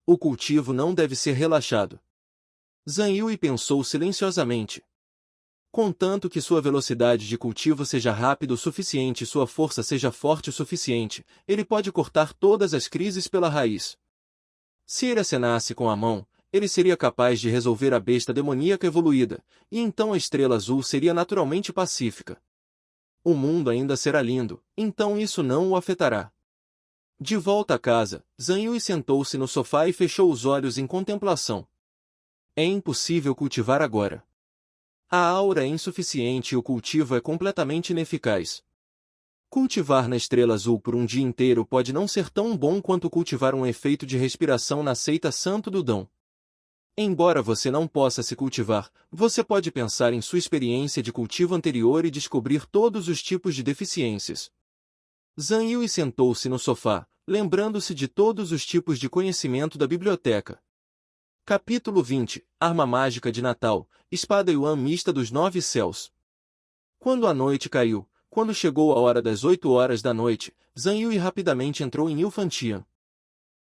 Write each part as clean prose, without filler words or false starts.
O cultivo não deve ser relaxado. Zhang Yui pensou silenciosamente. Contanto que sua velocidade de cultivo seja rápida o suficiente e sua força seja forte o suficiente, ele pode cortar todas as crises pela raiz. Se ele acenasse com a mão, ele seria capaz de resolver a besta demoníaca evoluída, e então a estrela azul seria naturalmente pacífica. O mundo ainda será lindo, então isso não o afetará. De volta à casa, Zhang Yui sentou-se no sofá e fechou os olhos em contemplação. É impossível cultivar agora. A aura é insuficiente e o cultivo é completamente ineficaz. Cultivar na estrela azul por um dia inteiro pode não ser tão bom quanto cultivar um efeito de respiração na seita Santo do Dão. Embora você não possa se cultivar, você pode pensar em sua experiência de cultivo anterior e descobrir todos os tipos de deficiências. Zhang Yui sentou-se no sofá, lembrando-se de todos os tipos de conhecimento da biblioteca. Capítulo 20 – Arma Mágica de Natal, Espada Yuan Mista dos Nove Céus. Quando a noite caiu, quando chegou a hora das 8 horas da noite, Zhang Yui rapidamente entrou em Ilfantian.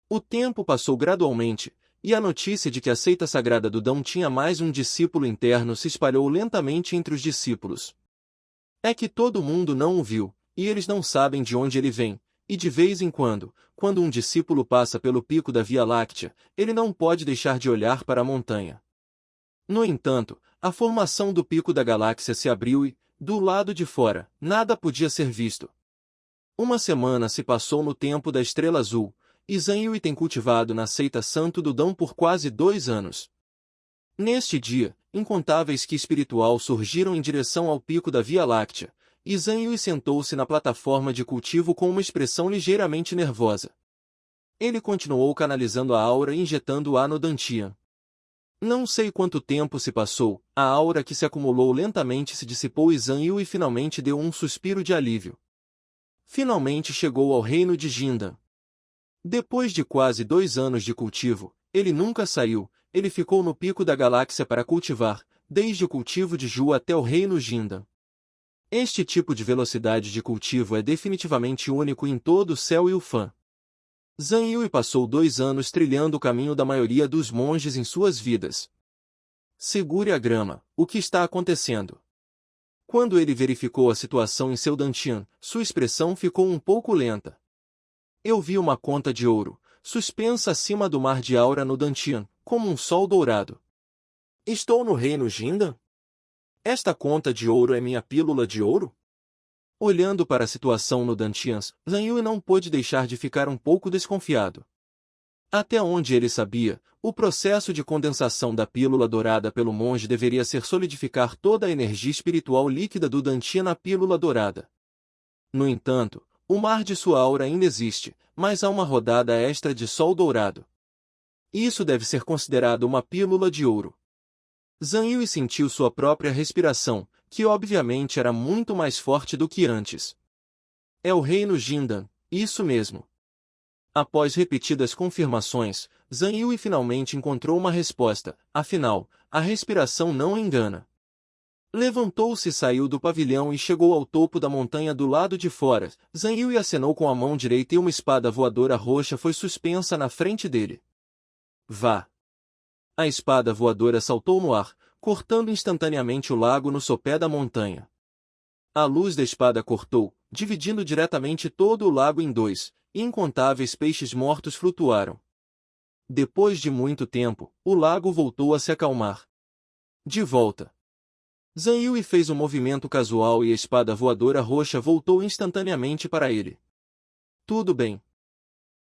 O tempo passou gradualmente, e a notícia de que a seita sagrada do Dão tinha mais um discípulo interno se espalhou lentamente entre os discípulos. É que todo mundo não o viu, e eles não sabem de onde ele vem, e de vez em quando um discípulo passa pelo pico da Via Láctea, ele não pode deixar de olhar para a montanha. No entanto, a formação do pico da galáxia se abriu e, do lado de fora, nada podia ser visto. Uma semana se passou no tempo da Estrela Azul, e Zhang Yui tem cultivado na seita Santo do Dão por quase 2 anos. Neste dia, incontáveis ki espiritual surgiram em direção ao pico da Via Láctea, e Zhang Yui sentou-se na plataforma de cultivo com uma expressão ligeiramente nervosa. Ele continuou canalizando a aura e injetando-a no Dantian. Não sei quanto tempo se passou, a aura que se acumulou lentamente se dissipou e Zhang Yui finalmente deu um suspiro de alívio. Finalmente chegou ao reino de Jindan. Depois de quase 2 anos de cultivo, ele nunca saiu, ele ficou no pico da galáxia para cultivar, desde o cultivo de Ju até o reino Jindan. Este tipo de velocidade de cultivo é definitivamente único em todo o céu e o Fan. Zhang Yui passou 2 anos trilhando o caminho da maioria dos monges em suas vidas. Segure a grama, o que está acontecendo? Quando ele verificou a situação em seu Dantian, sua expressão ficou um pouco lenta. Eu vi uma conta de ouro, suspensa acima do mar de aura no Dantian, como um sol dourado. Estou no reino Jindan? Esta conta de ouro é minha pílula de ouro? Olhando para a situação no Dantian, Zhang Yui não pôde deixar de ficar um pouco desconfiado. Até onde ele sabia, o processo de condensação da pílula dourada pelo monge deveria ser solidificar toda a energia espiritual líquida do Dantian na pílula dourada. No entanto, o mar de sua aura ainda existe, mas há uma rodada extra de sol dourado. Isso deve ser considerado uma pílula de ouro. Zhang Yui sentiu sua própria respiração, que obviamente era muito mais forte do que antes. É o reino Jindan, isso mesmo. Após repetidas confirmações, Zhang Yui finalmente encontrou uma resposta, afinal, a respiração não engana. Levantou-se e saiu do pavilhão e chegou ao topo da montanha do lado de fora. Zhang Yui acenou com a mão direita e uma espada voadora roxa foi suspensa na frente dele. Vá! A espada voadora saltou no ar, cortando instantaneamente o lago no sopé da montanha. A luz da espada cortou, dividindo diretamente todo o lago em 2, e incontáveis peixes mortos flutuaram. Depois de muito tempo, o lago voltou a se acalmar. De volta. Zhang Yui fez um movimento casual e a espada voadora roxa voltou instantaneamente para ele. Tudo bem.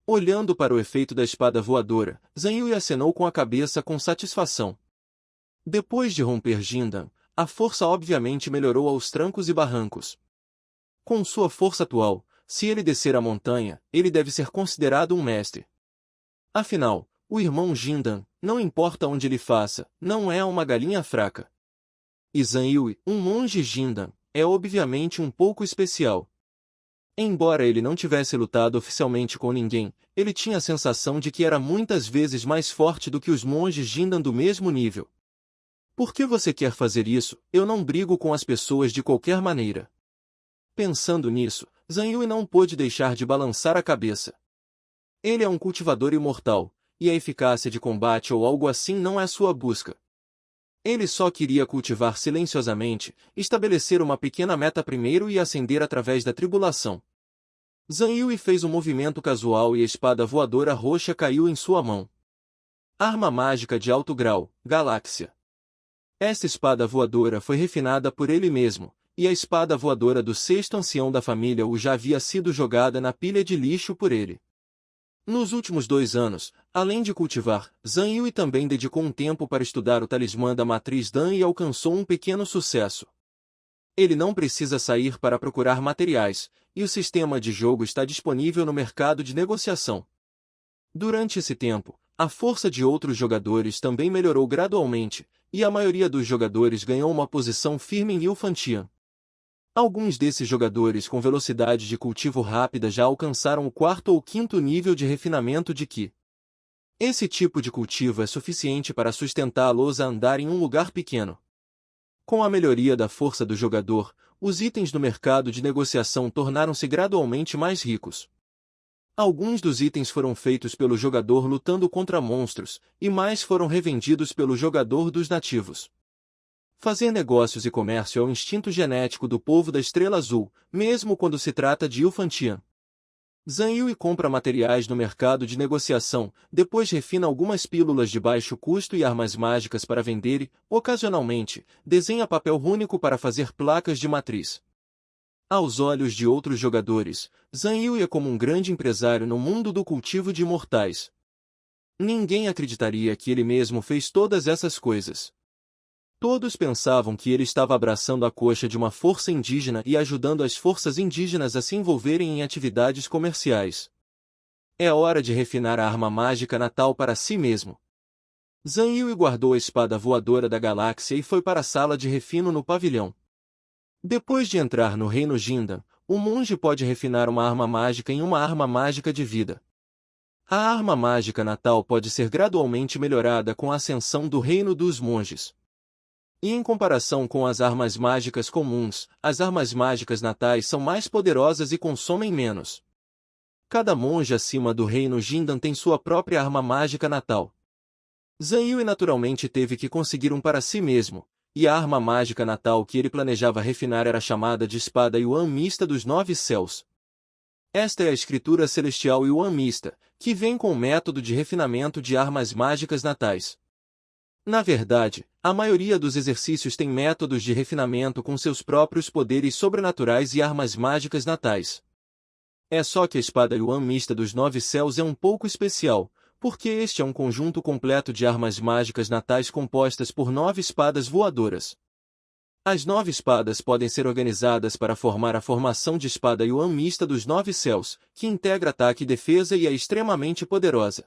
Olhando para o efeito da espada voadora, Zhang Yui acenou com a cabeça com satisfação. Depois de romper Jindan, a força obviamente melhorou aos trancos e barrancos. Com sua força atual, se ele descer a montanha, ele deve ser considerado um mestre. Afinal, o irmão Jindan, não importa onde ele faça, não é uma galinha fraca. E Zhang Yui, um monge Jindan, é obviamente um pouco especial. Embora ele não tivesse lutado oficialmente com ninguém, ele tinha a sensação de que era muitas vezes mais forte do que os monges Jindan do mesmo nível. Por que você quer fazer isso? Eu não brigo com as pessoas de qualquer maneira. Pensando nisso, Zhang Yui não pôde deixar de balançar a cabeça. Ele é um cultivador imortal, e a eficácia de combate ou algo assim não é sua busca. Ele só queria cultivar silenciosamente, estabelecer uma pequena meta primeiro e ascender através da tribulação. Zhang Yue fez um movimento casual e a espada voadora roxa caiu em sua mão. Arma mágica de alto grau, Galáxia. Esta espada voadora foi refinada por ele mesmo, e a espada voadora do sexto ancião da família Wu já havia sido jogada na pilha de lixo por ele. Nos últimos 2 anos, além de cultivar, Zhang Yue também dedicou um tempo para estudar o talismã da matriz Dan e alcançou um pequeno sucesso. Ele não precisa sair para procurar materiais, e o sistema de jogo está disponível no mercado de negociação. Durante esse tempo, a força de outros jogadores também melhorou gradualmente, e a maioria dos jogadores ganhou uma posição firme em Liu Fantian. Alguns desses jogadores com velocidade de cultivo rápida já alcançaram o 4º ou 5º nível de refinamento de Qi. Esse tipo de cultivo é suficiente para sustentá-los a andar em um lugar pequeno. Com a melhoria da força do jogador, os itens no mercado de negociação tornaram-se gradualmente mais ricos. Alguns dos itens foram feitos pelo jogador lutando contra monstros, e mais foram revendidos pelo jogador dos nativos. Fazer negócios e comércio é o instinto genético do povo da Estrela Azul, mesmo quando se trata de Liu Fantian. Zhang Yue compra materiais no mercado de negociação, depois refina algumas pílulas de baixo custo e armas mágicas para vender e, ocasionalmente, desenha papel rúnico para fazer placas de matriz. Aos olhos de outros jogadores, Zhang Yue é como um grande empresário no mundo do cultivo de imortais. Ninguém acreditaria que ele mesmo fez todas essas coisas. Todos pensavam que ele estava abraçando a coxa de uma força indígena e ajudando as forças indígenas a se envolverem em atividades comerciais. É hora de refinar a arma mágica natal para si mesmo. Zhang Yue guardou a espada voadora da galáxia e foi para a sala de refino no pavilhão. Depois de entrar no reino Jindan, o monge pode refinar uma arma mágica em uma arma mágica de vida. A arma mágica natal pode ser gradualmente melhorada com a ascensão do reino dos monges. E em comparação com as armas mágicas comuns, as armas mágicas natais são mais poderosas e consomem menos. Cada monge acima do reino Jindan tem sua própria arma mágica natal. Zhang Yue naturalmente teve que conseguir um para si mesmo, e a arma mágica natal que ele planejava refinar era chamada de Espada Yuan Mista dos 9 Céus. Esta é a escritura celestial Yuan Mista, que vem com o método de refinamento de armas mágicas natais. Na verdade, a maioria dos exercícios tem métodos de refinamento com seus próprios poderes sobrenaturais e armas mágicas natais. É só que a espada Yuan Mista dos 9 Céus é um pouco especial, porque este é um conjunto completo de armas mágicas natais compostas por 9 espadas voadoras. As 9 espadas podem ser organizadas para formar a formação de espada Yuan Mista dos 9 Céus, que integra ataque e defesa e é extremamente poderosa.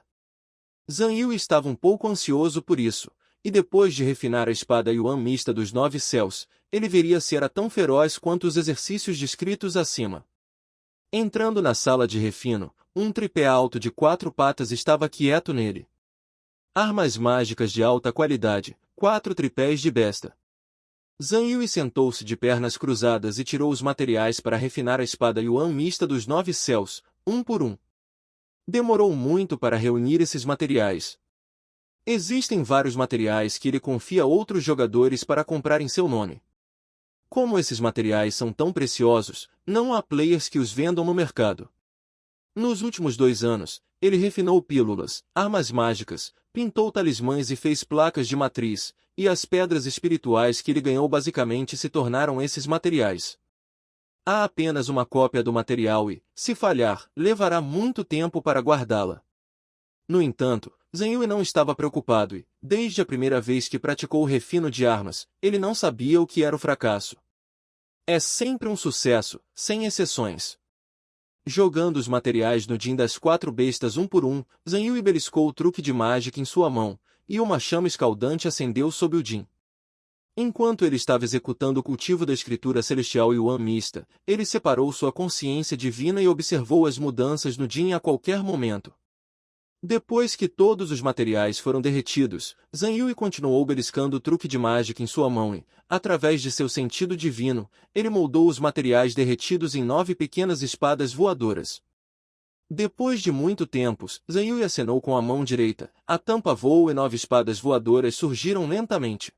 Zhang Yue estava um pouco ansioso por isso, e depois de refinar a espada Yuan Mista dos 9 Céus, ele veria se era tão feroz quanto os exercícios descritos acima. Entrando na sala de refino, um tripé alto de 4 patas estava quieto nele. Armas mágicas de alta qualidade, 4 tripés de besta. Zhang Yue sentou-se de pernas cruzadas e tirou os materiais para refinar a espada Yuan Mista dos 9 Céus, um por um. Demorou muito para reunir esses materiais. Existem vários materiais que ele confia a outros jogadores para comprar em seu nome. Como esses materiais são tão preciosos, não há players que os vendam no mercado. Nos últimos 2 anos, ele refinou pílulas, armas mágicas, pintou talismãs e fez placas de matriz, e as pedras espirituais que ele ganhou basicamente se tornaram esses materiais. Há apenas uma cópia do material e, se falhar, levará muito tempo para guardá-la. No entanto, Zhang Yue não estava preocupado e, desde a primeira vez que praticou o refino de armas, ele não sabia o que era o fracasso. É sempre um sucesso, sem exceções. Jogando os materiais no Jin das 4 bestas um por um, Zhang Yue beliscou o truque de mágica em sua mão, e uma chama escaldante acendeu sob o Jin. Enquanto ele estava executando o cultivo da escritura celestial Yuan Mista, ele separou sua consciência divina e observou as mudanças no Jin a qualquer momento. Depois que todos os materiais foram derretidos, Zhang Yue continuou beliscando o truque de mágica em sua mão e, através de seu sentido divino, ele moldou os materiais derretidos em 9 pequenas espadas voadoras. Depois de muito tempo, Zanhui acenou com a mão direita, a tampa voou e 9 espadas voadoras surgiram lentamente.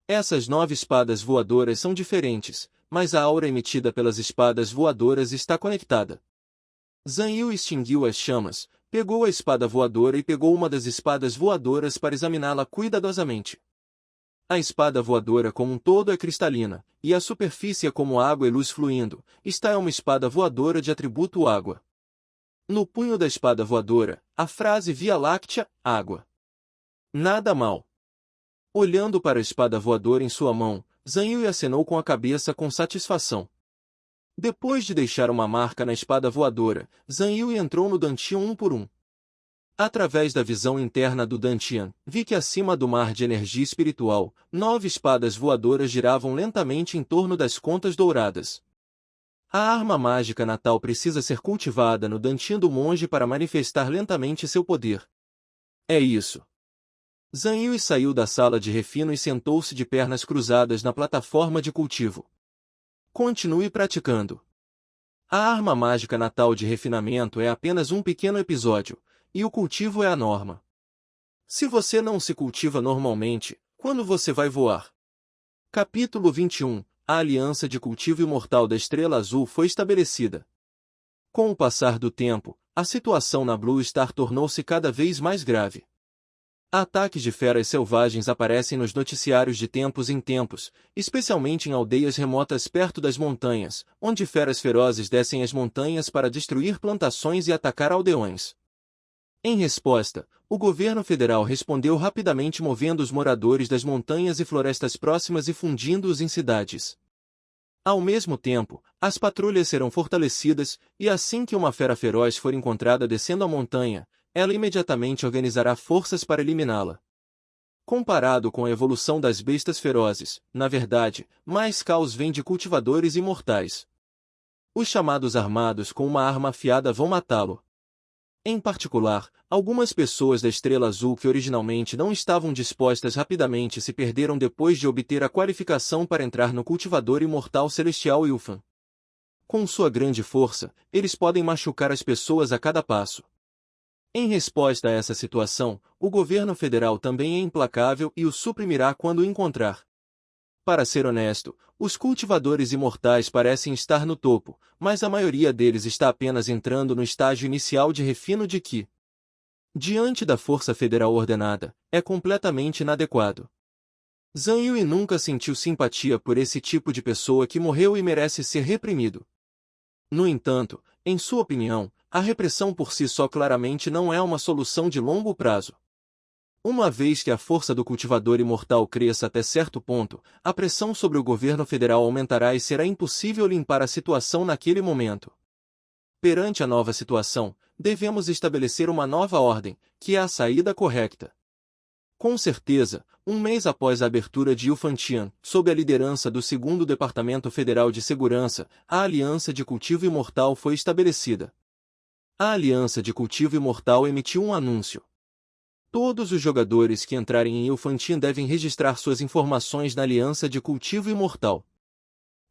Essas 9 espadas voadoras são diferentes, mas a aura emitida pelas espadas voadoras está conectada. Zanhui extinguiu as chamas, pegou a espada voadora e pegou uma das espadas voadoras para examiná-la cuidadosamente. A espada voadora como um todo é cristalina, e a superfície é como água e luz fluindo. Esta é uma espada voadora de atributo água. No punho da espada voadora, a frase Via Láctea, água. Nada mal. Olhando para a espada voadora em sua mão, Zanhui acenou com a cabeça com satisfação. Depois de deixar uma marca na espada voadora, Zanhui entrou no Dantian um por um. Através da visão interna do Dantian, vi que acima do mar de energia espiritual, 9 espadas voadoras giravam lentamente em torno das contas douradas. A arma mágica natal precisa ser cultivada no Dantian do monge para manifestar lentamente seu poder. É isso. Zanhui saiu da sala de refino e sentou-se de pernas cruzadas na plataforma de cultivo. Continue praticando. A arma mágica natal de refinamento é apenas um pequeno episódio, e o cultivo é a norma. Se você não se cultiva normalmente, quando você vai voar? Capítulo 21. A aliança de cultivo imortal da Estrela Azul foi estabelecida. Com o passar do tempo, a situação na Blue Star tornou-se cada vez mais grave. Ataques de feras selvagens aparecem nos noticiários de tempos em tempos, especialmente em aldeias remotas perto das montanhas, onde feras ferozes descem as montanhas para destruir plantações e atacar aldeões. Em resposta, o governo federal respondeu rapidamente movendo os moradores das montanhas e florestas próximas e fundindo-os em cidades. Ao mesmo tempo, as patrulhas serão fortalecidas, e assim que uma fera feroz for encontrada descendo a montanha, ela imediatamente organizará forças para eliminá-la. Comparado com a evolução das bestas ferozes, na verdade, mais caos vem de cultivadores imortais. Os chamados armados com uma arma afiada vão matá-lo. Em particular, algumas pessoas da Estrela Azul que originalmente não estavam dispostas rapidamente se perderam depois de obter a qualificação para entrar no cultivador imortal celestial Yufan. Com sua grande força, eles podem machucar as pessoas a cada passo. Em resposta a essa situação, o governo federal também é implacável e o suprimirá quando o encontrar. Para ser honesto, os cultivadores imortais parecem estar no topo, mas a maioria deles está apenas entrando no estágio inicial de refino de Ki. Diante da força federal ordenada, é completamente inadequado. Zanhui nunca sentiu simpatia por esse tipo de pessoa que morreu e merece ser reprimido. No entanto, em sua opinião, a repressão por si só claramente não é uma solução de longo prazo. Uma vez que a força do cultivador imortal cresça até certo ponto, a pressão sobre o governo federal aumentará e será impossível limpar a situação naquele momento. Perante a nova situação, devemos estabelecer uma nova ordem, que é a saída correta. Com certeza, um mês após a abertura de Yufantian, sob a liderança do 2º Departamento Federal de Segurança, a Aliança de Cultivo Imortal foi estabelecida. A Aliança de Cultivo Imortal emitiu um anúncio. Todos os jogadores que entrarem em Yufantian devem registrar suas informações na Aliança de Cultivo Imortal.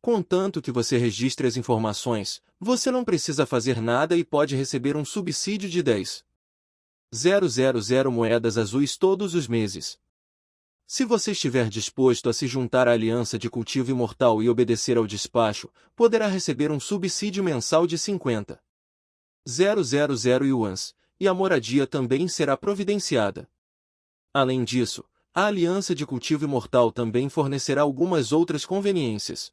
Contanto que você registre as informações, você não precisa fazer nada e pode receber um subsídio de 10,000 moedas azuis todos os meses. Se você estiver disposto a se juntar à Aliança de Cultivo Imortal e obedecer ao despacho, poderá receber um subsídio mensal de 50,000 yuans, e a moradia também será providenciada. Além disso, a Aliança de Cultivo Imortal também fornecerá algumas outras conveniências.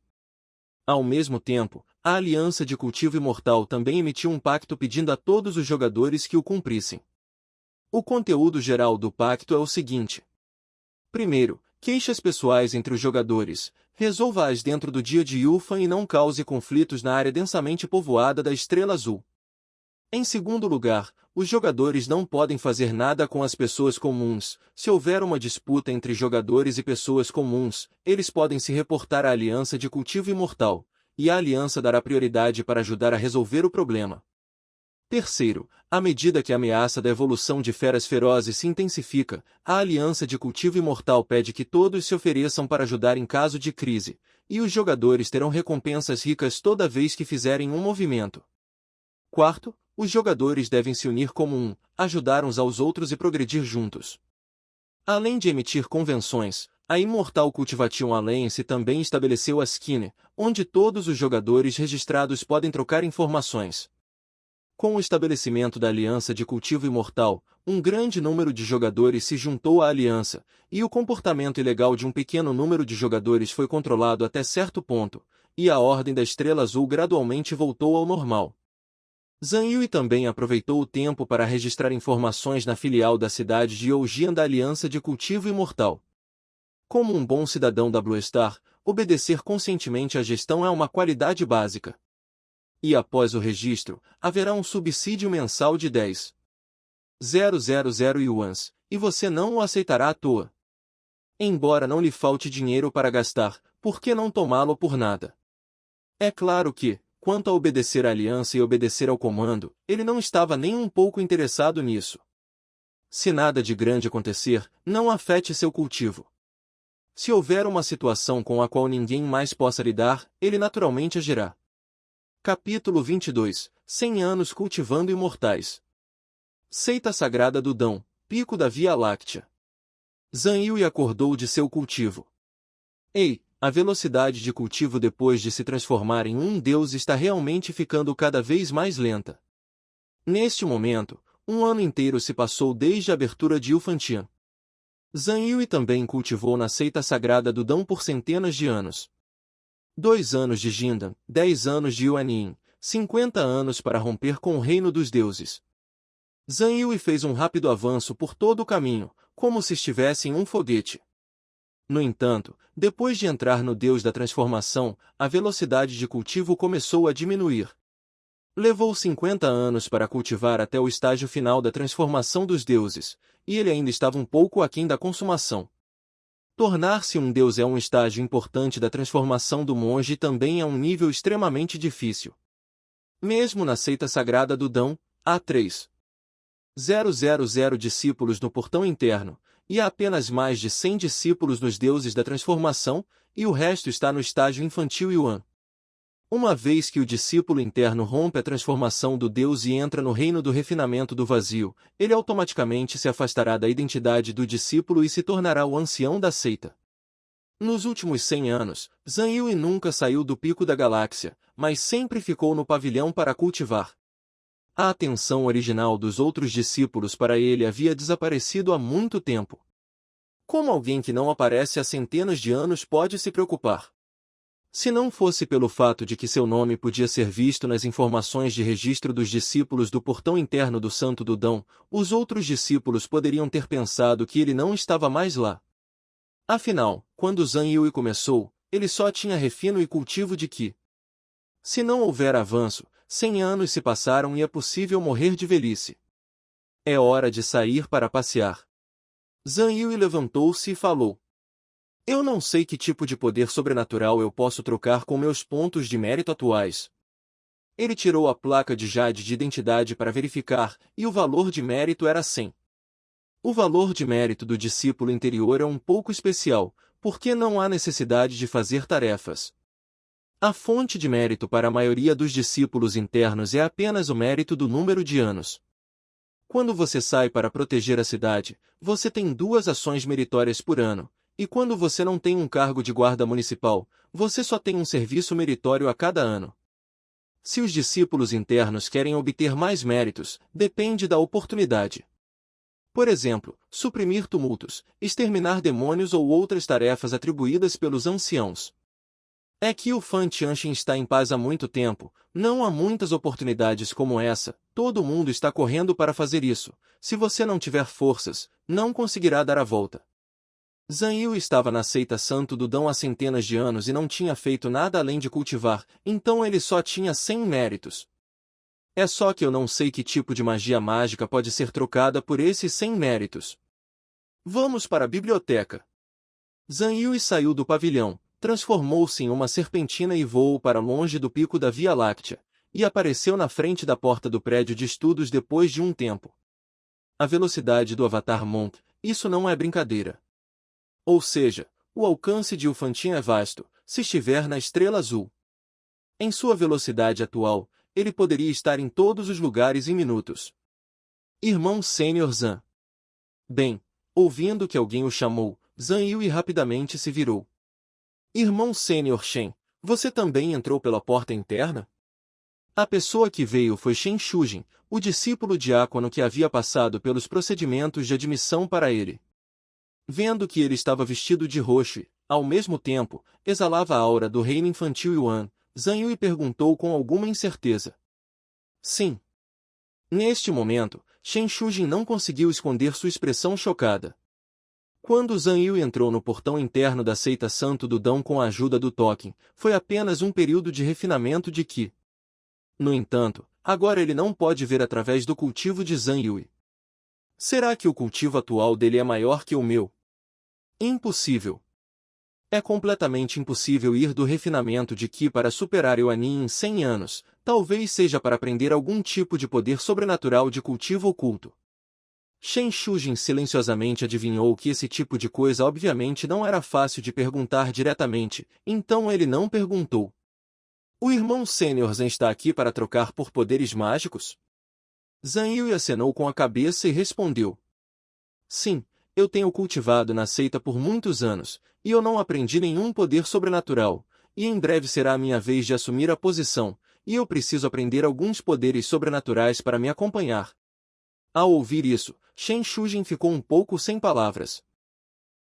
Ao mesmo tempo, a Aliança de Cultivo Imortal também emitiu um pacto pedindo a todos os jogadores que o cumprissem. O conteúdo geral do pacto é o seguinte. Primeiro, queixas pessoais entre os jogadores. Resolva-as dentro do dia de Yufan e não cause conflitos na área densamente povoada da Estrela Azul. Em segundo lugar, os jogadores não podem fazer nada com as pessoas comuns. Se houver uma disputa entre jogadores e pessoas comuns, eles podem se reportar à Aliança de Cultivo Imortal, e a Aliança dará prioridade para ajudar a resolver o problema. Terceiro, à medida que a ameaça da evolução de feras ferozes se intensifica, a Aliança de Cultivo Imortal pede que todos se ofereçam para ajudar em caso de crise, e os jogadores terão recompensas ricas toda vez que fizerem um movimento. Quarto, os jogadores devem se unir como um, ajudar uns aos outros e progredir juntos. Além de emitir convenções, a Immortal Cultivation Alliance também estabeleceu a Skyne, onde todos os jogadores registrados podem trocar informações. Com o estabelecimento da Aliança de Cultivo Imortal, um grande número de jogadores se juntou à aliança, e o comportamento ilegal de um pequeno número de jogadores foi controlado até certo ponto, e a Ordem da Estrela Azul gradualmente voltou ao normal. Zhang Yui também aproveitou o tempo para registrar informações na filial da cidade de Youjian da Aliança de Cultivo Imortal. Como um bom cidadão da Blue Star, obedecer conscientemente à gestão é uma qualidade básica. E após o registro, haverá um subsídio mensal de 10.000 yuans, e você não o aceitará à toa. Embora não lhe falte dinheiro para gastar, por que não tomá-lo por nada? É claro que, quanto a obedecer à aliança e obedecer ao comando, ele não estava nem um pouco interessado nisso. Se nada de grande acontecer, não afete seu cultivo. Se houver uma situação com a qual ninguém mais possa lidar, ele naturalmente agirá. Capítulo 22 100 anos cultivando imortais. Seita Sagrada do Dão, Pico da Via Láctea. Zhang Yui acordou de seu cultivo. Ei, a velocidade de cultivo depois de se transformar em um deus está realmente ficando cada vez mais lenta. Neste momento, um ano inteiro se passou desde a abertura de Yufantian. Zhang Yui também cultivou na Seita Sagrada do Dão por centenas de anos. 2 anos de Jindan, 10 anos de Yuanin, 50 anos para romper com o reino dos deuses. Zhang Yui fez um rápido avanço por todo o caminho, como se estivesse em um foguete. No entanto, depois de entrar no Deus da Transformação, a velocidade de cultivo começou a diminuir. Levou 50 anos para cultivar até o estágio final da transformação dos deuses, e ele ainda estava um pouco aquém da consumação. Tornar-se um deus é um estágio importante da transformação do monge e também é um nível extremamente difícil. Mesmo na seita sagrada do Dão, há 3.000 discípulos no portão interno, e há apenas mais de 100 discípulos nos deuses da transformação, e o resto está no estágio infantil Yuan. Uma vez que o discípulo interno rompe a transformação do Deus e entra no reino do refinamento do vazio, ele automaticamente se afastará da identidade do discípulo e se tornará o ancião da seita. Nos últimos 100 anos, Zhang Yui nunca saiu do pico da galáxia, mas sempre ficou no pavilhão para cultivar. A atenção original dos outros discípulos para ele havia desaparecido há muito tempo. Como alguém que não aparece há centenas de anos pode se preocupar? Se não fosse pelo fato de que seu nome podia ser visto nas informações de registro dos discípulos do portão interno do Santo do Dão, os outros discípulos poderiam ter pensado que ele não estava mais lá. Afinal, quando Zhang Yui começou, ele só tinha refino e cultivo de Qi. Se não houver avanço, 100 anos se passaram e é possível morrer de velhice. É hora de sair para passear. Zhang Yui levantou-se e falou. Eu não sei que tipo de poder sobrenatural eu posso trocar com meus pontos de mérito atuais. Ele tirou a placa de Jade de identidade para verificar, e o valor de mérito era 100. O valor de mérito do discípulo interior é um pouco especial, porque não há necessidade de fazer tarefas. A fonte de mérito para a maioria dos discípulos internos é apenas o mérito do número de anos. Quando você sai para proteger a cidade, você tem 2 ações meritórias por ano. E quando você não tem um cargo de guarda municipal, você só tem um serviço meritório a cada ano. Se os discípulos internos querem obter mais méritos, depende da oportunidade. Por exemplo, suprimir tumultos, exterminar demônios ou outras tarefas atribuídas pelos anciãos. É que o Fan Tianxin está em paz há muito tempo, não há muitas oportunidades como essa, todo mundo está correndo para fazer isso. Se você não tiver forças, não conseguirá dar a volta. Zhang Yui estava na seita Santo do Dão há centenas de anos e não tinha feito nada além de cultivar, então ele só tinha 100 méritos. É só que eu não sei que tipo de magia mágica pode ser trocada por esses 100 méritos. Vamos para a biblioteca. Zhang Yui saiu do pavilhão, transformou-se em uma serpentina e voou para longe do pico da Via Láctea, e apareceu na frente da porta do prédio de estudos depois de um tempo. A velocidade do Avatar Monk, isso não é brincadeira. Ou seja, o alcance de Yufantian é vasto, se estiver na estrela azul. Em sua velocidade atual, ele poderia estar em todos os lugares em minutos. Irmão Sênior Zhang. Bem, ouvindo que alguém o chamou, Zhang Yue rapidamente se virou. Irmão Sênior Shen, você também entrou pela porta interna? A pessoa que veio foi Shen Shujin, o discípulo diácono que havia passado pelos procedimentos de admissão para ele. Vendo que ele estava vestido de roxo e, ao mesmo tempo, exalava a aura do reino infantil Yuan, Zhang Yue perguntou com alguma incerteza. Sim. Neste momento, Shen Shujin não conseguiu esconder sua expressão chocada. Quando Zhang Yue entrou no portão interno da seita Santo do Dão com a ajuda do Token, foi apenas um período de refinamento de Qi. No entanto, agora ele não pode ver através do cultivo de Zhang Yue. Será que o cultivo atual dele é maior que o meu? Impossível. É completamente impossível ir do refinamento de Qi para superar Yuanin em 100 anos, talvez seja para aprender algum tipo de poder sobrenatural de cultivo oculto. Shen Shujin silenciosamente adivinhou que esse tipo de coisa obviamente não era fácil de perguntar diretamente, então ele não perguntou. O irmão Sênior Zhen está aqui para trocar por poderes mágicos? Zhang Yue acenou com a cabeça e respondeu. Sim, eu tenho cultivado na seita por muitos anos, e eu não aprendi nenhum poder sobrenatural, e em breve será a minha vez de assumir a posição, e eu preciso aprender alguns poderes sobrenaturais para me acompanhar. Ao ouvir isso, Shen Shujin ficou um pouco sem palavras.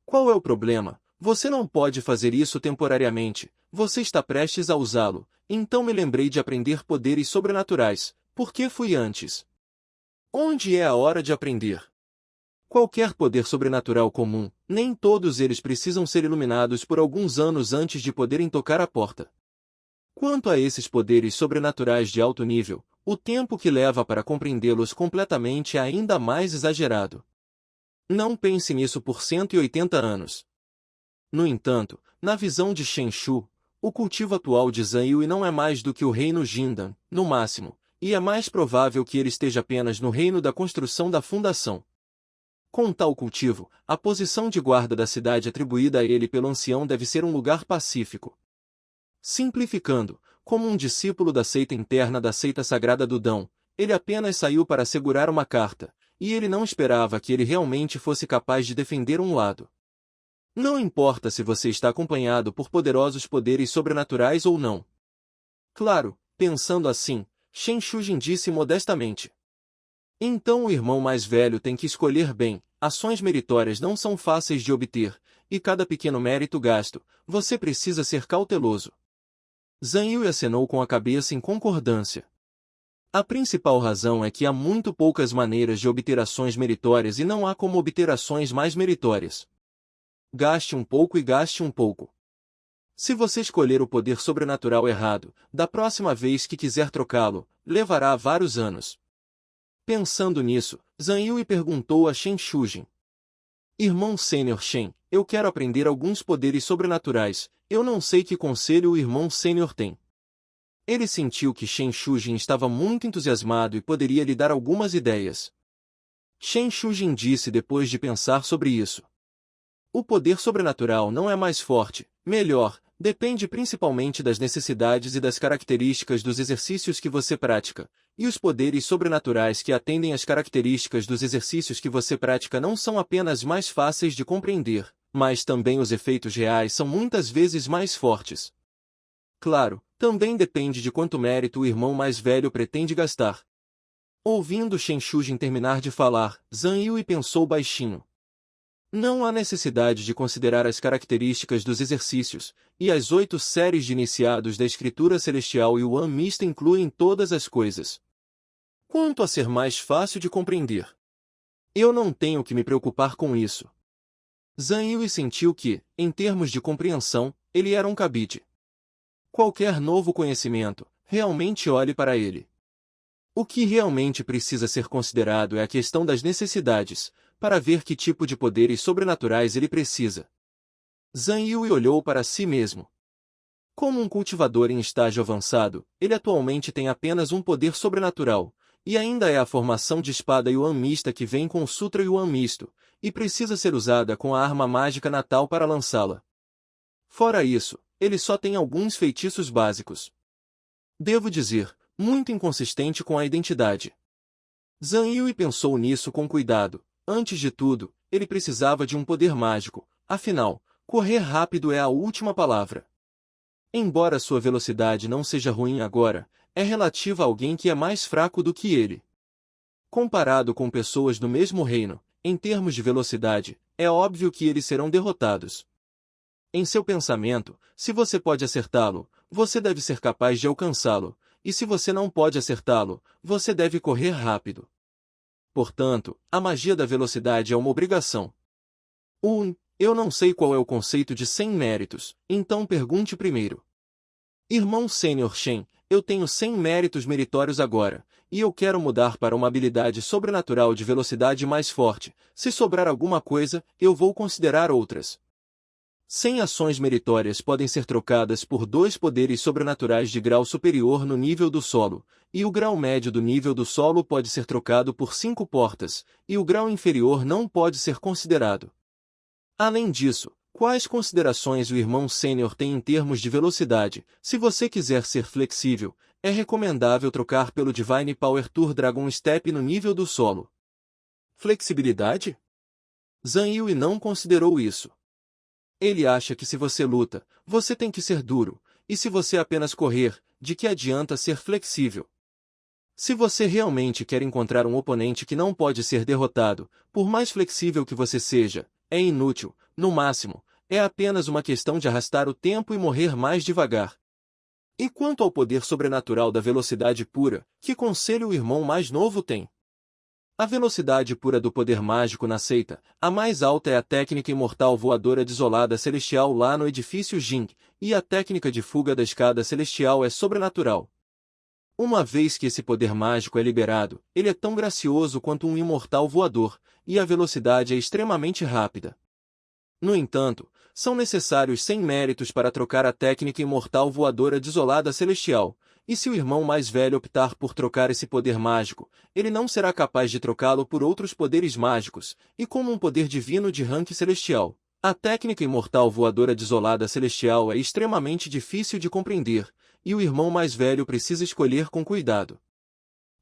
Qual é o problema? Você não pode fazer isso temporariamente, você está prestes a usá-lo, então me lembrei de aprender poderes sobrenaturais, por que fui antes? Onde é a hora de aprender? Qualquer poder sobrenatural comum, nem todos eles precisam ser iluminados por alguns anos antes de poderem tocar a porta. Quanto a esses poderes sobrenaturais de alto nível, o tempo que leva para compreendê-los completamente é ainda mais exagerado. Não pense nisso por 180 anos. No entanto, na visão de Shen Shu, o cultivo atual de Zhang Yue não é mais do que o reino Jindan, no máximo, e é mais provável que ele esteja apenas no reino da construção da fundação. Com tal cultivo, a posição de guarda da cidade atribuída a ele pelo ancião deve ser um lugar pacífico. Simplificando, como um discípulo da seita interna da seita sagrada do Dão, ele apenas saiu para segurar uma carta, e ele não esperava que ele realmente fosse capaz de defender um lado. Não importa se você está acompanhado por poderosos poderes sobrenaturais ou não. Claro, pensando assim, Shen Shujin disse modestamente. Então o irmão mais velho tem que escolher bem, ações meritórias não são fáceis de obter, e cada pequeno mérito gasto, você precisa ser cauteloso. Zhang Yue acenou com a cabeça em concordância. A principal razão é que há muito poucas maneiras de obter ações meritórias e não há como obter ações mais meritórias. Gaste um pouco e gaste um pouco. Se você escolher o poder sobrenatural errado, da próxima vez que quiser trocá-lo, levará vários anos. Pensando nisso, Zhang Yue perguntou a Shen Shujin. Irmão Sênior Shen, eu quero aprender alguns poderes sobrenaturais, eu não sei que conselho o irmão Sênior tem. Ele sentiu que Shen Shujin estava muito entusiasmado e poderia lhe dar algumas ideias. Shen Shujin disse depois de pensar sobre isso. O poder sobrenatural não é mais forte, melhor, depende principalmente das necessidades e das características dos exercícios que você pratica, e os poderes sobrenaturais que atendem às características dos exercícios que você pratica não são apenas mais fáceis de compreender, mas também os efeitos reais são muitas vezes mais fortes. Claro, também depende de quanto mérito o irmão mais velho pretende gastar. Ouvindo Shen Shujin terminar de falar, Zhang Yue pensou baixinho. Não há necessidade de considerar as características dos exercícios, e as 8 séries de iniciados da Escritura Celestial e o One Mista incluem todas as coisas. Quanto a ser mais fácil de compreender, eu não tenho que me preocupar com isso. Zhang Yue sentiu que, em termos de compreensão, ele era um cabide. Qualquer novo conhecimento, realmente olhe para ele. O que realmente precisa ser considerado é a questão das necessidades, para ver que tipo de poderes sobrenaturais ele precisa. Zhang Yue olhou para si mesmo. Como um cultivador em estágio avançado, ele atualmente tem apenas um poder sobrenatural, e ainda é a formação de espada Yuan Mista que vem com o Sutra Yuan Misto, e precisa ser usada com a arma mágica natal para lançá-la. Fora isso, ele só tem alguns feitiços básicos. Devo dizer, muito inconsistente com a identidade. Zhang Yui pensou nisso com cuidado. Antes de tudo, ele precisava de um poder mágico, afinal, correr rápido é a última palavra. Embora sua velocidade não seja ruim agora, é relativa a alguém que é mais fraco do que ele. Comparado com pessoas do mesmo reino, em termos de velocidade, é óbvio que eles serão derrotados. Em seu pensamento, se você pode acertá-lo, você deve ser capaz de alcançá-lo, e se você não pode acertá-lo, você deve correr rápido. Portanto, a magia da velocidade é uma obrigação. Eu não sei qual é o conceito de 100 méritos, então pergunte primeiro. Irmão Sênior Shen, eu tenho 100 méritos meritórios agora, e eu quero mudar para uma habilidade sobrenatural de velocidade mais forte. Se sobrar alguma coisa, eu vou considerar outras. 100 ações meritórias podem ser trocadas por 2 poderes sobrenaturais de grau superior no nível do solo, e o grau médio do nível do solo pode ser trocado por 5 portas, e o grau inferior não pode ser considerado. Além disso, quais considerações o irmão sênior tem em termos de velocidade? Se você quiser ser flexível, é recomendável trocar pelo Divine Power Tour Dragon Step no nível do solo. Flexibilidade? Zhang Yui não considerou isso. Ele acha que se você luta, você tem que ser duro, e se você apenas correr, de que adianta ser flexível? Se você realmente quer encontrar um oponente que não pode ser derrotado, por mais flexível que você seja, é inútil, no máximo, é apenas uma questão de arrastar o tempo e morrer mais devagar. E quanto ao poder sobrenatural da velocidade pura, que conselho o irmão mais novo tem? A velocidade pura do poder mágico na seita, a mais alta é a técnica imortal voadora desolada celestial lá no edifício Jing, e a técnica de fuga da escada celestial é sobrenatural. Uma vez que esse poder mágico é liberado, ele é tão gracioso quanto um imortal voador, e a velocidade é extremamente rápida. No entanto, são necessários 100 méritos para trocar a técnica imortal voadora desolada celestial, e se o irmão mais velho optar por trocar esse poder mágico, ele não será capaz de trocá-lo por outros poderes mágicos, e como um poder divino de rank celestial. A técnica imortal voadora desolada celestial é extremamente difícil de compreender, e o irmão mais velho precisa escolher com cuidado.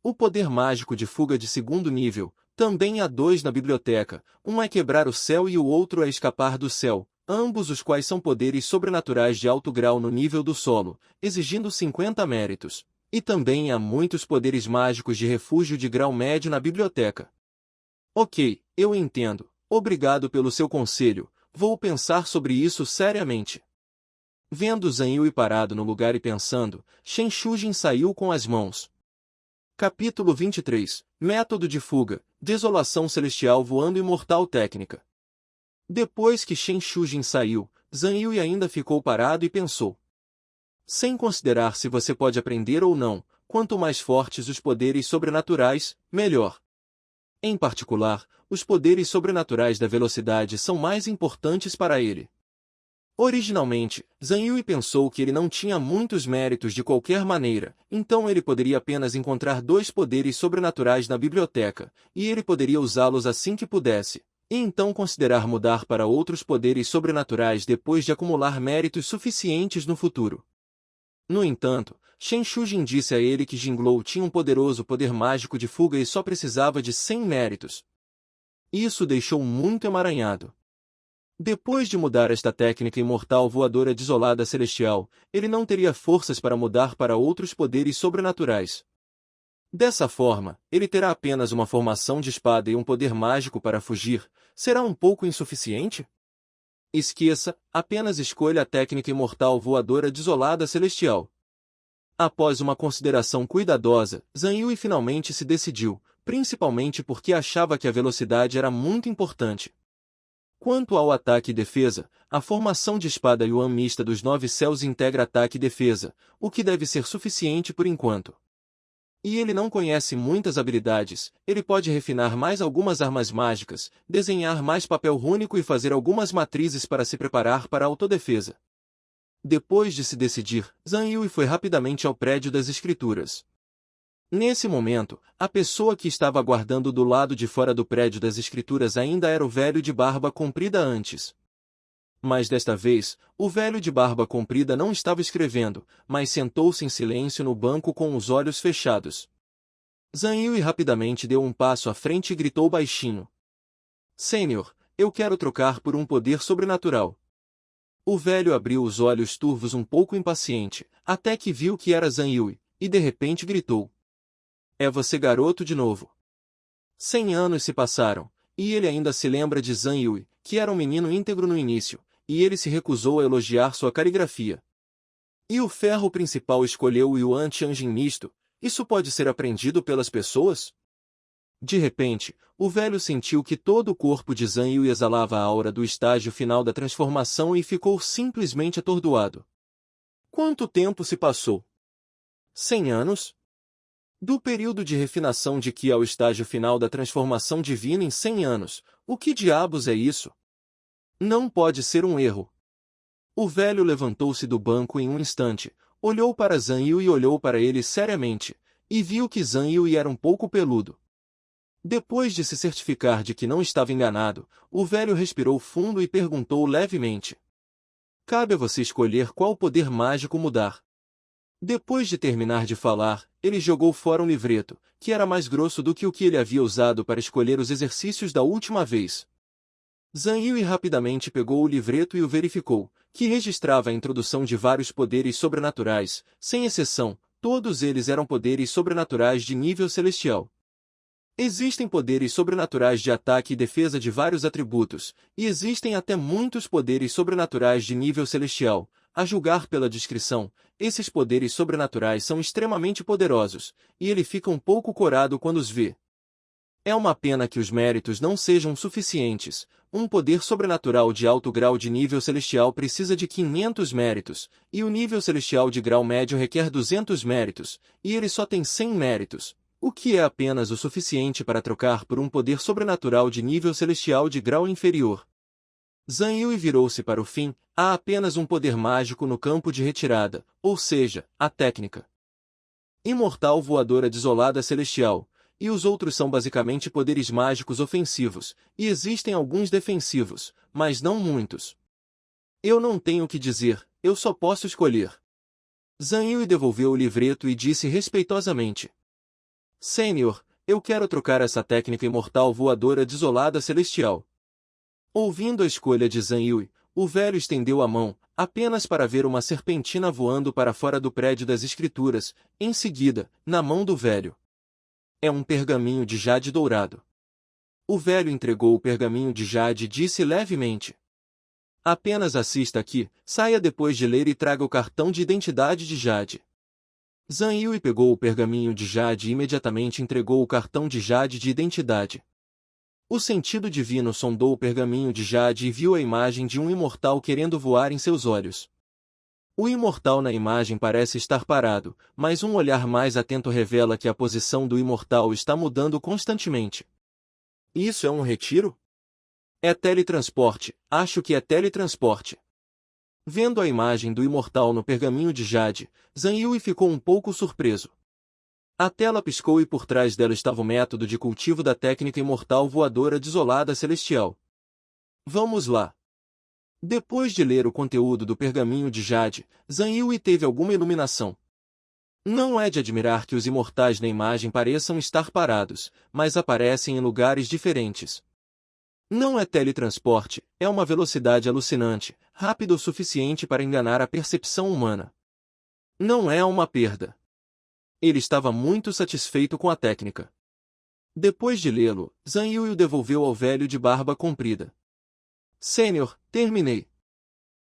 O poder mágico de fuga de segundo nível, também há 2 na biblioteca, um é quebrar o céu e o outro é escapar do céu, ambos os quais são poderes sobrenaturais de alto grau no nível do solo, exigindo 50 méritos. E também há muitos poderes mágicos de refúgio de grau médio na biblioteca. Ok, eu entendo. Obrigado pelo seu conselho, vou pensar sobre isso seriamente. Vendo Zhang Yui parado no lugar e pensando, Shen Shujin saiu com as mãos. Capítulo 23. Método de fuga, desolação celestial voando imortal técnica. Depois que Shen Shujin saiu, Zhang Yui ainda ficou parado e pensou. Sem considerar se você pode aprender ou não, quanto mais fortes os poderes sobrenaturais, melhor. Em particular, os poderes sobrenaturais da velocidade são mais importantes para ele. Originalmente, Zhang Yui pensou que ele não tinha muitos méritos de qualquer maneira, então ele poderia apenas encontrar 2 poderes sobrenaturais na biblioteca, e ele poderia usá-los assim que pudesse, e então considerar mudar para outros poderes sobrenaturais depois de acumular méritos suficientes no futuro. No entanto, Shen Shujin disse a ele que Jinglou tinha um poderoso poder mágico de fuga e só precisava de 100 méritos. Isso o deixou muito emaranhado. Depois de mudar esta técnica imortal voadora desolada celestial, ele não teria forças para mudar para outros poderes sobrenaturais. Dessa forma, ele terá apenas uma formação de espada e um poder mágico para fugir. Será um pouco insuficiente? Esqueça, apenas escolha a técnica imortal voadora desolada celestial. Após uma consideração cuidadosa, Zhang Yui finalmente se decidiu, principalmente porque achava que a velocidade era muito importante. Quanto ao ataque e defesa, a formação de espada Yuan mista dos 9 céus integra ataque e defesa, o que deve ser suficiente por enquanto. E ele não conhece muitas habilidades, ele pode refinar mais algumas armas mágicas, desenhar mais papel rúnico e fazer algumas matrizes para se preparar para a autodefesa. Depois de se decidir, Zhang Yui foi rapidamente ao prédio das escrituras. Nesse momento, a pessoa que estava aguardando do lado de fora do prédio das escrituras ainda era o velho de barba comprida antes. Mas desta vez, o velho de barba comprida não estava escrevendo, mas sentou-se em silêncio no banco com os olhos fechados. Zhang Yui rapidamente deu um passo à frente e gritou baixinho. Senhor, eu quero trocar por um poder sobrenatural. O velho abriu os olhos turvos um pouco impaciente, até que viu que era Zhang Yui, e de repente gritou. É você, garoto, de novo. 100 anos se passaram, e ele ainda se lembra de Zhang Yui, que era um menino íntegro no início, e ele se recusou a elogiar sua caligrafia. E o ferro principal escolheu o Yuan Tianjin misto. Isso pode ser aprendido pelas pessoas? De repente, o velho sentiu que todo o corpo de Zhang Yui exalava a aura do estágio final da transformação e ficou simplesmente atordoado. Quanto tempo se passou? 100 anos? Do período de refinação de Qi ao estágio final da transformação divina em 100 anos, o que diabos é isso? Não pode ser um erro. O velho levantou-se do banco em um instante, olhou para Zhang Yui e olhou para ele seriamente, e viu que Zhang Yui era um pouco peludo. Depois de se certificar de que não estava enganado, o velho respirou fundo e perguntou levemente. Cabe a você escolher qual poder mágico mudar. Depois de terminar de falar, ele jogou fora um livreto, que era mais grosso do que o que ele havia usado para escolher os exercícios da última vez. Zhang Yui rapidamente pegou o livreto e o verificou, que registrava a introdução de vários poderes sobrenaturais, sem exceção, todos eles eram poderes sobrenaturais de nível celestial. Existem poderes sobrenaturais de ataque e defesa de vários atributos, e existem até muitos poderes sobrenaturais de nível celestial. A julgar pela descrição, esses poderes sobrenaturais são extremamente poderosos, e ele fica um pouco corado quando os vê. É uma pena que os méritos não sejam suficientes. Um poder sobrenatural de alto grau de nível celestial precisa de 500 méritos, e o nível celestial de grau médio requer 200 méritos, e ele só tem 100 méritos. O que é apenas o suficiente para trocar por um poder sobrenatural de nível celestial de grau inferior. Zhang Yui virou-se para o fim, há apenas um poder mágico no campo de retirada, ou seja, a técnica. Imortal voadora desolada celestial, e os outros são basicamente poderes mágicos ofensivos, e existem alguns defensivos, mas não muitos. Eu não tenho o que dizer, eu só posso escolher. Zhang Yui devolveu o livreto e disse respeitosamente. Senhor, eu quero trocar essa técnica imortal voadora desolada celestial. Ouvindo a escolha de Zhang Yui, o velho estendeu a mão, apenas para ver uma serpentina voando para fora do prédio das escrituras, em seguida, na mão do velho. É um pergaminho de jade dourado. O velho entregou o pergaminho de jade e disse levemente. Apenas assista aqui, saia depois de ler e traga o cartão de identidade de jade. Zhang Yui pegou o pergaminho de jade e imediatamente entregou o cartão de jade de identidade. O sentido divino sondou o pergaminho de jade e viu a imagem de um imortal querendo voar em seus olhos. O imortal na imagem parece estar parado, mas um olhar mais atento revela que a posição do imortal está mudando constantemente. Isso é um retiro? É teletransporte, acho que é teletransporte. Vendo a imagem do imortal no pergaminho de jade, Zhang Yui ficou um pouco surpreso. A tela piscou e por trás dela estava o método de cultivo da técnica imortal voadora desolada celestial. Vamos lá. Depois de ler o conteúdo do pergaminho de jade, Zhang Yui teve alguma iluminação. Não é de admirar que os imortais na imagem pareçam estar parados, mas aparecem em lugares diferentes. Não é teletransporte, é uma velocidade alucinante, rápida o suficiente para enganar a percepção humana. Não é uma perda. Ele estava muito satisfeito com a técnica. Depois de lê-lo, Zhang Yui o devolveu ao velho de barba comprida. Senhor, terminei.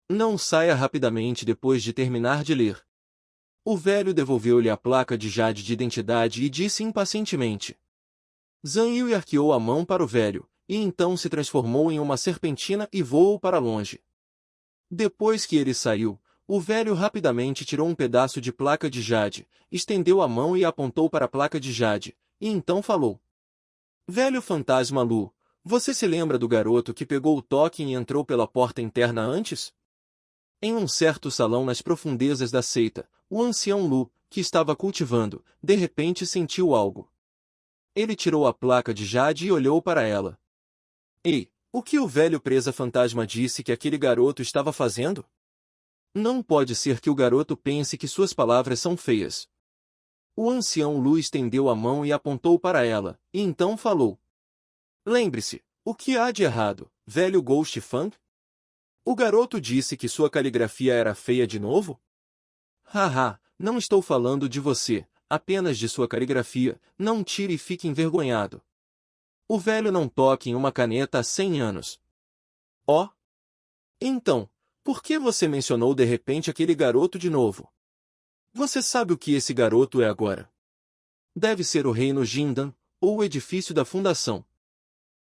Não saia rapidamente depois de terminar de ler. O velho devolveu-lhe a placa de jade de identidade e disse impacientemente. Zhang Yui arqueou a mão para o velho, e então se transformou em uma serpentina e voou para longe. Depois que ele saiu, o velho rapidamente tirou um pedaço de placa de jade, estendeu a mão e apontou para a placa de jade, e então falou. Velho fantasma Lu, você se lembra do garoto que pegou o token e entrou pela porta interna antes? Em um certo salão nas profundezas da seita, o ancião Lu, que estava cultivando, de repente sentiu algo. Ele tirou a placa de jade e olhou para ela. Ei, O que o velho presa-fantasma disse que aquele garoto estava fazendo? Não pode ser que o garoto pense que suas palavras são feias. O ancião Lu estendeu a mão e apontou para ela, e então falou. Lembre-se, o que há de errado, velho Ghost Fang? O garoto disse que sua caligrafia era feia de novo? Haha, não estou falando de você, apenas de sua caligrafia, não tire e fique envergonhado. O velho não toca em uma caneta há 100 anos. Oh? Então, por que você mencionou de repente aquele garoto de novo? Você sabe o que esse garoto é agora? Deve ser o reino Jindan, ou o edifício da fundação.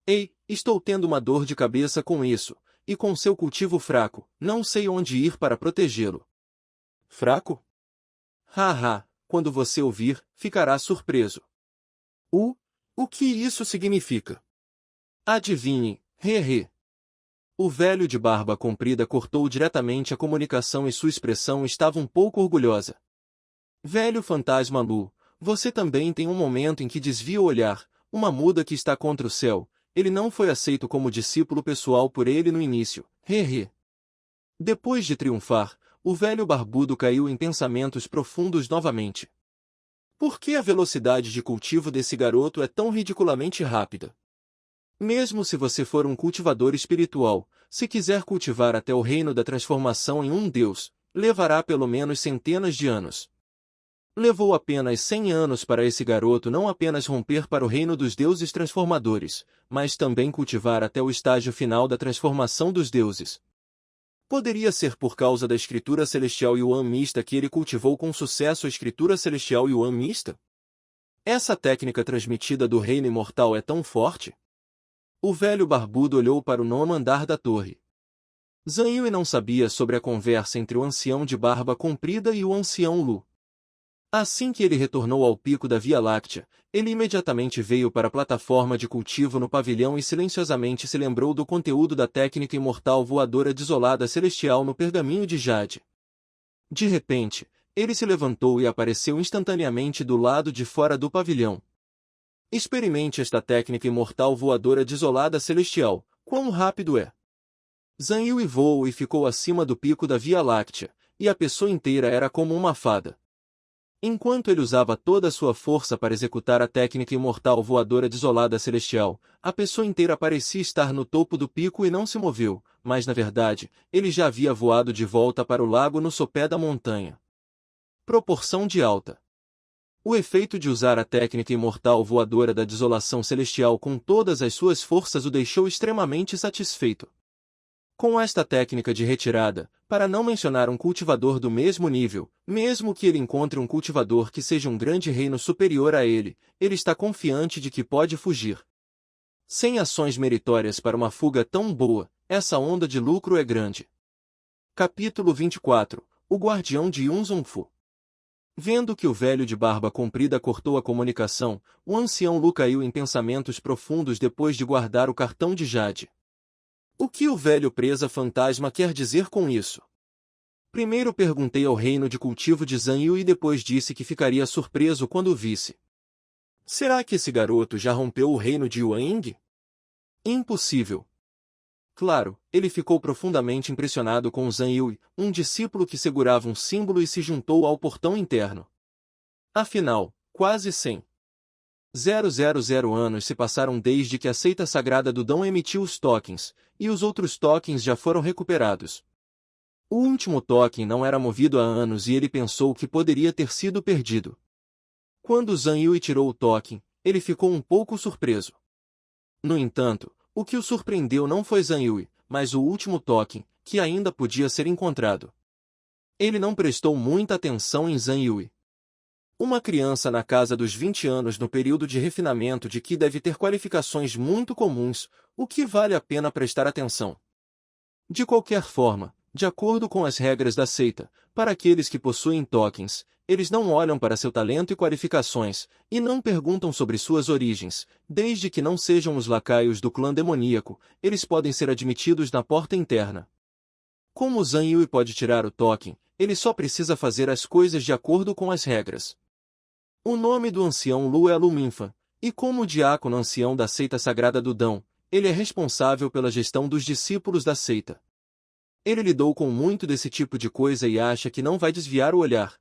Ei, estou tendo uma dor de cabeça com isso, e com seu cultivo fraco, não sei onde ir para protegê-lo. Fraco? Haha, quando você ouvir, ficará surpreso. O que isso significa? Adivinhe, he. O velho de barba comprida cortou diretamente a comunicação e sua expressão estava um pouco orgulhosa. Velho fantasma Lu, você também tem um momento em que desvia o olhar, uma muda que está contra o céu. Ele não foi aceito como discípulo pessoal por ele no início, he. Depois de triunfar, o velho barbudo caiu em pensamentos profundos novamente. Por que a velocidade de cultivo desse garoto é tão ridiculamente rápida? Mesmo se você for um cultivador espiritual, se quiser cultivar até o reino da transformação em um deus, levará pelo menos centenas de anos. Levou apenas 100 anos para esse garoto não apenas romper para o reino dos deuses transformadores, mas também cultivar até o estágio final da transformação dos deuses. Poderia ser por causa da escritura celestial Yuan mista que ele cultivou com sucesso a escritura celestial Yuan mista? Essa técnica transmitida do reino imortal é tão forte? O velho barbudo olhou para o nono andar da torre. Zhang Yue não sabia sobre a conversa entre o ancião de barba comprida e o ancião Lu. Assim que ele retornou ao pico da Via Láctea, ele imediatamente veio para a plataforma de cultivo no pavilhão e silenciosamente se lembrou do conteúdo da técnica imortal voadora desolada celestial no pergaminho de Jade. De repente, ele se levantou e apareceu instantaneamente do lado de fora do pavilhão. Experimente esta técnica imortal voadora desolada celestial, quão rápido é! Zhang Yue voou e ficou acima do pico da Via Láctea, e a pessoa inteira era como uma fada. Enquanto ele usava toda a sua força para executar a técnica imortal voadora desolada celestial, a pessoa inteira parecia estar no topo do pico e não se moveu, mas na verdade, ele já havia voado de volta para o lago no sopé da montanha. Proporção de alta. O efeito de usar a técnica imortal voadora da desolação celestial com todas as suas forças o deixou extremamente satisfeito. Com esta técnica de retirada, para não mencionar um cultivador do mesmo nível, mesmo que ele encontre um cultivador que seja um grande reino superior a ele, ele está confiante de que pode fugir. Sem ações meritórias para uma fuga tão boa, essa onda de lucro é grande. Capítulo 24. O Guardião de Yunzongfu. Vendo que o velho de barba comprida cortou a comunicação, o ancião Lu caiu em pensamentos profundos depois de guardar o cartão de Jade. O que o velho presa-fantasma quer dizer com isso? Primeiro perguntei ao reino de cultivo de Zhang Yue e depois disse que ficaria surpreso quando o visse. Será que esse garoto já rompeu o reino de Yuanying? Impossível. Claro, ele ficou profundamente impressionado com Zhang Yue, um discípulo que segurava um símbolo e se juntou ao portão interno. Afinal, quase 100,000 anos se passaram desde que a seita sagrada do Dão emitiu os tokens, e os outros tokens já foram recuperados. O último token não era movido há anos e ele pensou que poderia ter sido perdido. Quando Zhang Yue tirou o token, ele ficou um pouco surpreso. No entanto, o que o surpreendeu não foi Zhang Yue, mas o último token, que ainda podia ser encontrado. Ele não prestou muita atenção em Zhang Yue. Uma criança na casa dos 20 anos no período de refinamento de Qi deve ter qualificações muito comuns, o que vale a pena prestar atenção. De qualquer forma, de acordo com as regras da seita, para aqueles que possuem tokens, eles não olham para seu talento e qualificações, e não perguntam sobre suas origens, desde que não sejam os lacaios do clã demoníaco, eles podem ser admitidos na porta interna. Como Zhang Yue pode tirar o token, ele só precisa fazer as coisas de acordo com as regras. O nome do ancião Lu é Lu Minfa, e como diácono ancião da seita sagrada do Dão, ele é responsável pela gestão dos discípulos da seita. Ele lidou com muito desse tipo de coisa e acha que não vai desviar o olhar.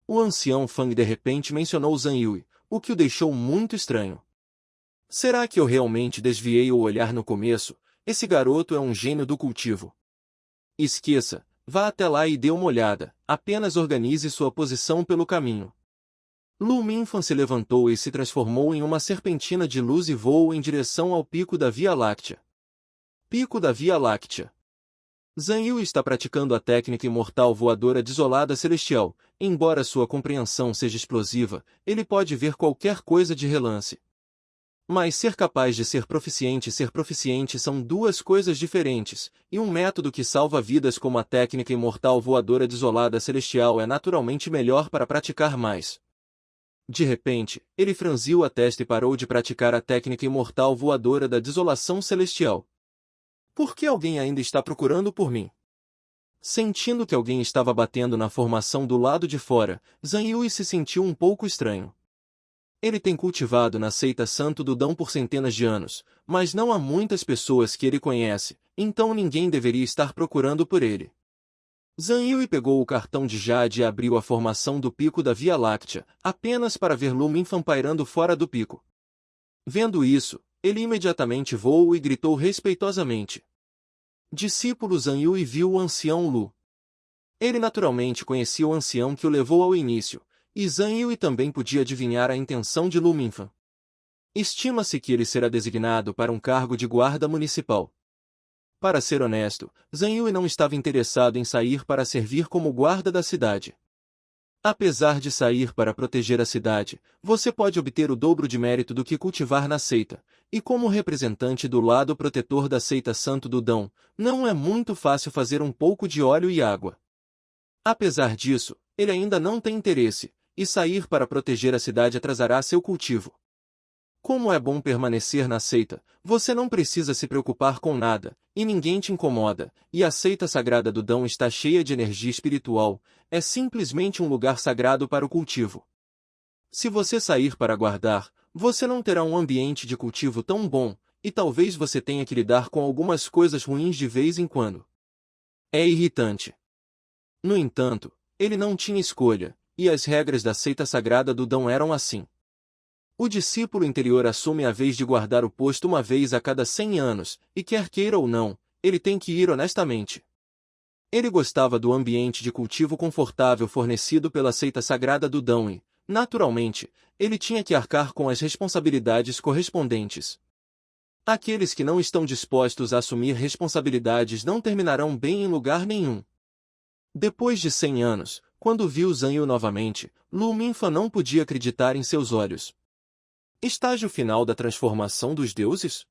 O ancião Fang de repente mencionou Zhang Yui, o que o deixou muito estranho. Será que eu realmente desviei o olhar no começo? Esse garoto é um gênio do cultivo. Esqueça, vá até lá e dê uma olhada, apenas organize sua posição pelo caminho. Lu Minfan se levantou e se transformou em uma serpentina de luz e voou em direção ao pico da Via Láctea. Pico da Via Láctea. Zhang Yui está praticando a técnica imortal voadora desolada celestial. Embora sua compreensão seja explosiva, ele pode ver qualquer coisa de relance. Mas ser capaz de ser proficiente e ser proficiente são duas coisas diferentes, e um método que salva vidas como a técnica imortal voadora desolada celestial é naturalmente melhor para praticar mais. De repente, ele franziu a testa e parou de praticar a técnica imortal voadora da desolação celestial. Por que alguém ainda está procurando por mim? Sentindo que alguém estava batendo na formação do lado de fora, Zhang Yui se sentiu um pouco estranho. Ele tem cultivado na seita Santo do Dão por centenas de anos, mas não há muitas pessoas que ele conhece, então ninguém deveria estar procurando por ele. Zhang Yui pegou o cartão de Jade e abriu a formação do pico da Via Láctea, apenas para ver Lu Minfan pairando fora do pico. Vendo isso, ele imediatamente voou e gritou respeitosamente. Discípulo Zhang Yui viu o ancião Lu. Ele naturalmente conhecia o ancião que o levou ao início, e Zhang Yui também podia adivinhar a intenção de Lu Minfan. Estima-se que ele será designado para um cargo de guarda municipal. Para ser honesto, Zhang Yui não estava interessado em sair para servir como guarda da cidade. Apesar de sair para proteger a cidade, você pode obter o dobro de mérito do que cultivar na seita, e como representante do lado protetor da seita Santo do Dão, não é muito fácil fazer um pouco de óleo e água. Apesar disso, ele ainda não tem interesse, e sair para proteger a cidade atrasará seu cultivo. Como é bom permanecer na seita, você não precisa se preocupar com nada, e ninguém te incomoda, e a seita sagrada do Dão está cheia de energia espiritual, é simplesmente um lugar sagrado para o cultivo. Se você sair para guardar, você não terá um ambiente de cultivo tão bom, e talvez você tenha que lidar com algumas coisas ruins de vez em quando. É irritante. No entanto, ele não tinha escolha, e as regras da seita sagrada do Dão eram assim. O discípulo interior assume a vez de guardar o posto uma vez a cada 100 anos, e quer queira ou não, ele tem que ir honestamente. Ele gostava do ambiente de cultivo confortável fornecido pela seita sagrada do Dão e, naturalmente, ele tinha que arcar com as responsabilidades correspondentes. Aqueles que não estão dispostos a assumir responsabilidades não terminarão bem em lugar nenhum. Depois de 100 anos, quando viu Zhang Yui novamente, Lu Minfan não podia acreditar em seus olhos. Estágio final da transformação dos deuses?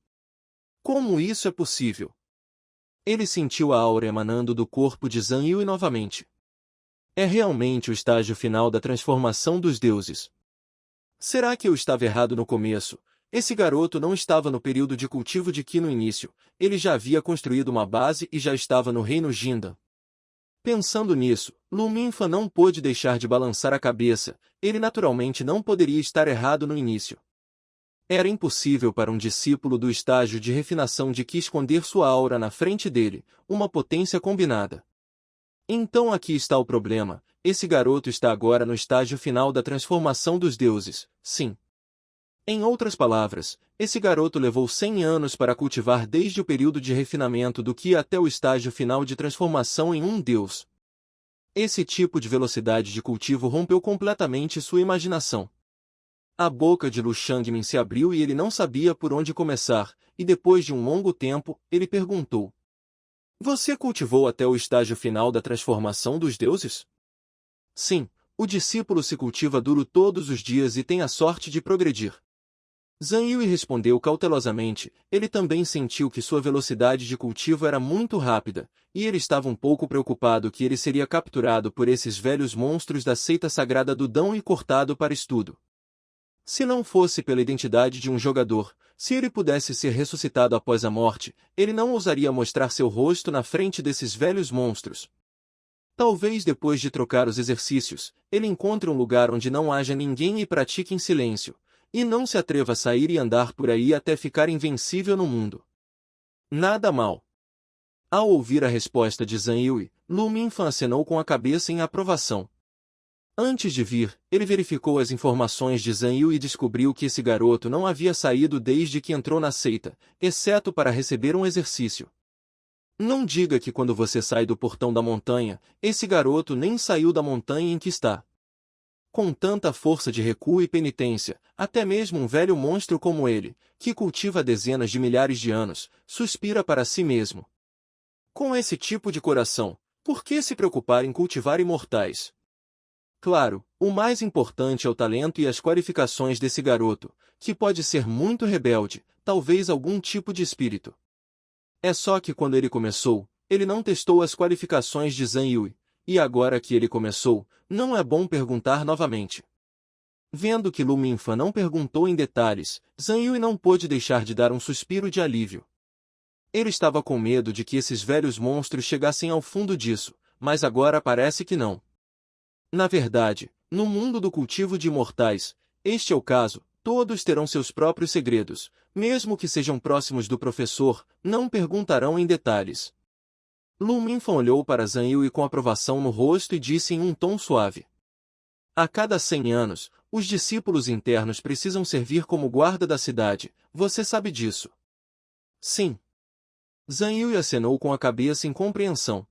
Como isso é possível? Ele sentiu a aura emanando do corpo de Zhang Yui novamente. É realmente o estágio final da transformação dos deuses. Será que eu estava errado no começo? Esse garoto não estava no período de cultivo de Qi no início, ele já havia construído uma base e já estava no reino Jindan. Pensando nisso, Lu Minfan não pôde deixar de balançar a cabeça, ele naturalmente não poderia estar errado no início. Era impossível para um discípulo do estágio de refinação de Qi esconder sua aura na frente dele, uma potência combinada. Então aqui está o problema, esse garoto está agora no estágio final da transformação dos deuses, sim. Em outras palavras, esse garoto levou 100 anos para cultivar desde o período de refinamento do Qi até o estágio final de transformação em um deus. Esse tipo de velocidade de cultivo rompeu completamente sua imaginação. A boca de Lu Shangmin se abriu e ele não sabia por onde começar, e depois de um longo tempo, ele perguntou. Você cultivou até o estágio final da transformação dos deuses? Sim, o discípulo se cultiva duro todos os dias e tem a sorte de progredir. Zhang Yui respondeu cautelosamente, ele também sentiu que sua velocidade de cultivo era muito rápida, e ele estava um pouco preocupado que ele seria capturado por esses velhos monstros da seita sagrada do Dão e cortado para estudo. Se não fosse pela identidade de um jogador, se ele pudesse ser ressuscitado após a morte, ele não ousaria mostrar seu rosto na frente desses velhos monstros. Talvez depois de trocar os exercícios, ele encontre um lugar onde não haja ninguém e pratique em silêncio. E não se atreva a sair e andar por aí até ficar invencível no mundo. Nada mal. Ao ouvir a resposta de Zhang Yue, Lu Minfan acenou com a cabeça em aprovação. Antes de vir, ele verificou as informações de Zhang Yue e descobriu que esse garoto não havia saído desde que entrou na seita, exceto para receber um exercício. Não diga que quando você sai do portão da montanha, esse garoto nem saiu da montanha em que está. Com tanta força de recuo e penitência, até mesmo um velho monstro como ele, que cultiva dezenas de milhares de anos, suspira para si mesmo. Com esse tipo de coração, por que se preocupar em cultivar imortais? Claro, o mais importante é o talento e as qualificações desse garoto, que pode ser muito rebelde, talvez algum tipo de espírito. É só que quando ele começou, ele não testou as qualificações de Zhang Yue, e agora que ele começou, não é bom perguntar novamente. Vendo que Lu Minfan não perguntou em detalhes, Zhang Yue não pôde deixar de dar um suspiro de alívio. Ele estava com medo de que esses velhos monstros chegassem ao fundo disso, mas agora parece que não. Na verdade, no mundo do cultivo de imortais, este é o caso, todos terão seus próprios segredos, mesmo que sejam próximos do professor, não perguntarão em detalhes. Lu Minfan olhou para Zhang Yue com aprovação no rosto e disse em um tom suave. A cada 100 anos, os discípulos internos precisam servir como guarda da cidade, você sabe disso. Sim. Zhang Yue acenou com a cabeça em compreensão.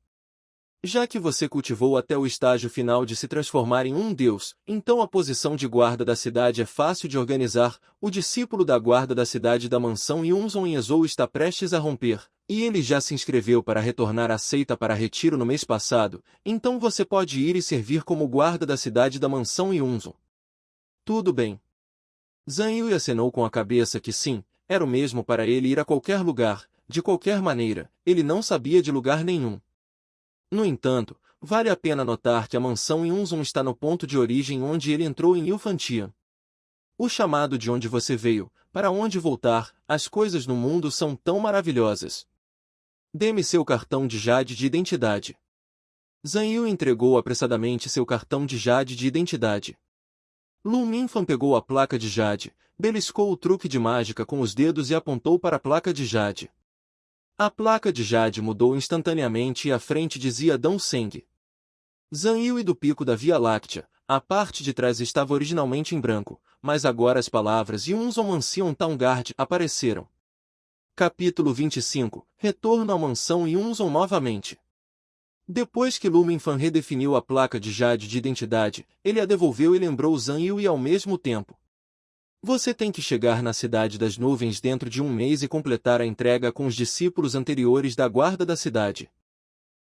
Já que você cultivou até o estágio final de se transformar em um deus, então a posição de guarda da cidade é fácil de organizar. O discípulo da guarda da cidade da mansão Yunzon em Ezhou está prestes a romper, e ele já se inscreveu para retornar à seita para retiro no mês passado, então você pode ir e servir como guarda da cidade da mansão Yunzon. Tudo bem. Zhang Yue acenou com a cabeça que sim, era o mesmo para ele ir a qualquer lugar, de qualquer maneira, ele não sabia de lugar nenhum. No entanto, vale a pena notar que a mansão Yunzon está no ponto de origem onde ele entrou em Yufantian. O chamado de onde você veio, para onde voltar, as coisas no mundo são tão maravilhosas. Dê-me seu cartão de Jade de identidade. Zhang Yue entregou apressadamente seu cartão de Jade de identidade. Lu Minfan pegou a placa de Jade, beliscou o truque de mágica com os dedos e apontou para a placa de Jade. A placa de Jade mudou instantaneamente e à frente dizia Dong Seng. Zhang Yue do pico da Via Láctea, a parte de trás estava originalmente em branco, mas agora as palavras Yunzon Mansion Towngard apareceram. Capítulo 25 – Retorno à mansão Yunzon novamente. Depois que Lu Minfan redefiniu a placa de Jade de identidade, ele a devolveu e lembrou Zhang Yue ao mesmo tempo. Você tem que chegar na Cidade das Nuvens dentro de um mês e completar a entrega com os discípulos anteriores da guarda da cidade.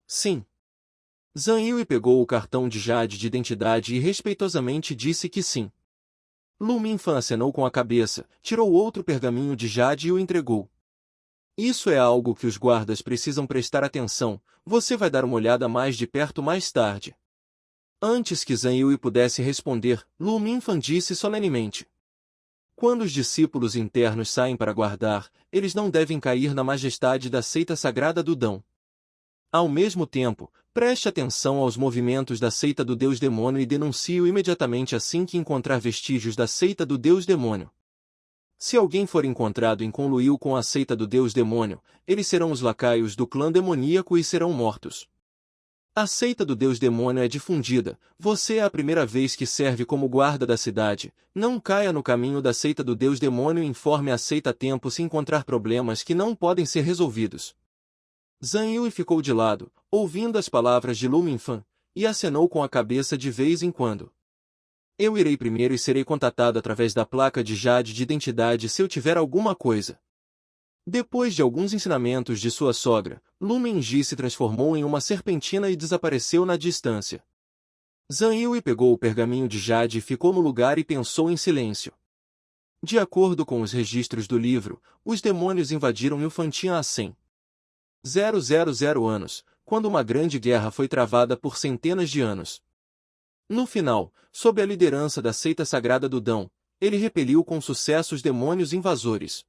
Sim. Zhang Yue pegou o cartão de Jade de identidade e respeitosamente disse que sim. Lu Minfan acenou com a cabeça, tirou outro pergaminho de Jade e o entregou. Isso é algo que os guardas precisam prestar atenção, você vai dar uma olhada mais de perto mais tarde. Antes que Zhang Yue pudesse responder, Lu Minfan disse solenemente. Quando os discípulos internos saem para guardar, eles não devem cair na majestade da seita sagrada do Dão. Ao mesmo tempo, preste atenção aos movimentos da seita do Deus Demônio e denuncie-o imediatamente assim que encontrar vestígios da seita do Deus Demônio. Se alguém for encontrado em conluio com a seita do Deus Demônio, eles serão os lacaios do clã demoníaco e serão mortos. A seita do Deus Demônio é difundida, você é a primeira vez que serve como guarda da cidade, não caia no caminho da seita do Deus Demônio e informe a seita a tempo se encontrar problemas que não podem ser resolvidos. Zhang Yue ficou de lado, ouvindo as palavras de Lu Minfan, e acenou com a cabeça de vez em quando. Eu irei primeiro e serei contatado através da placa de Jade de identidade se eu tiver alguma coisa. Depois de alguns ensinamentos de sua sogra, Lu Mingji se transformou em uma serpentina e desapareceu na distância. Zhang Yue pegou o pergaminho de Jade e ficou no lugar e pensou em silêncio. De acordo com os registros do livro, os demônios invadiram Yufantian há 100 anos, quando uma grande guerra foi travada por centenas de anos. No final, sob a liderança da seita sagrada do Dão, ele repeliu com sucesso os demônios invasores.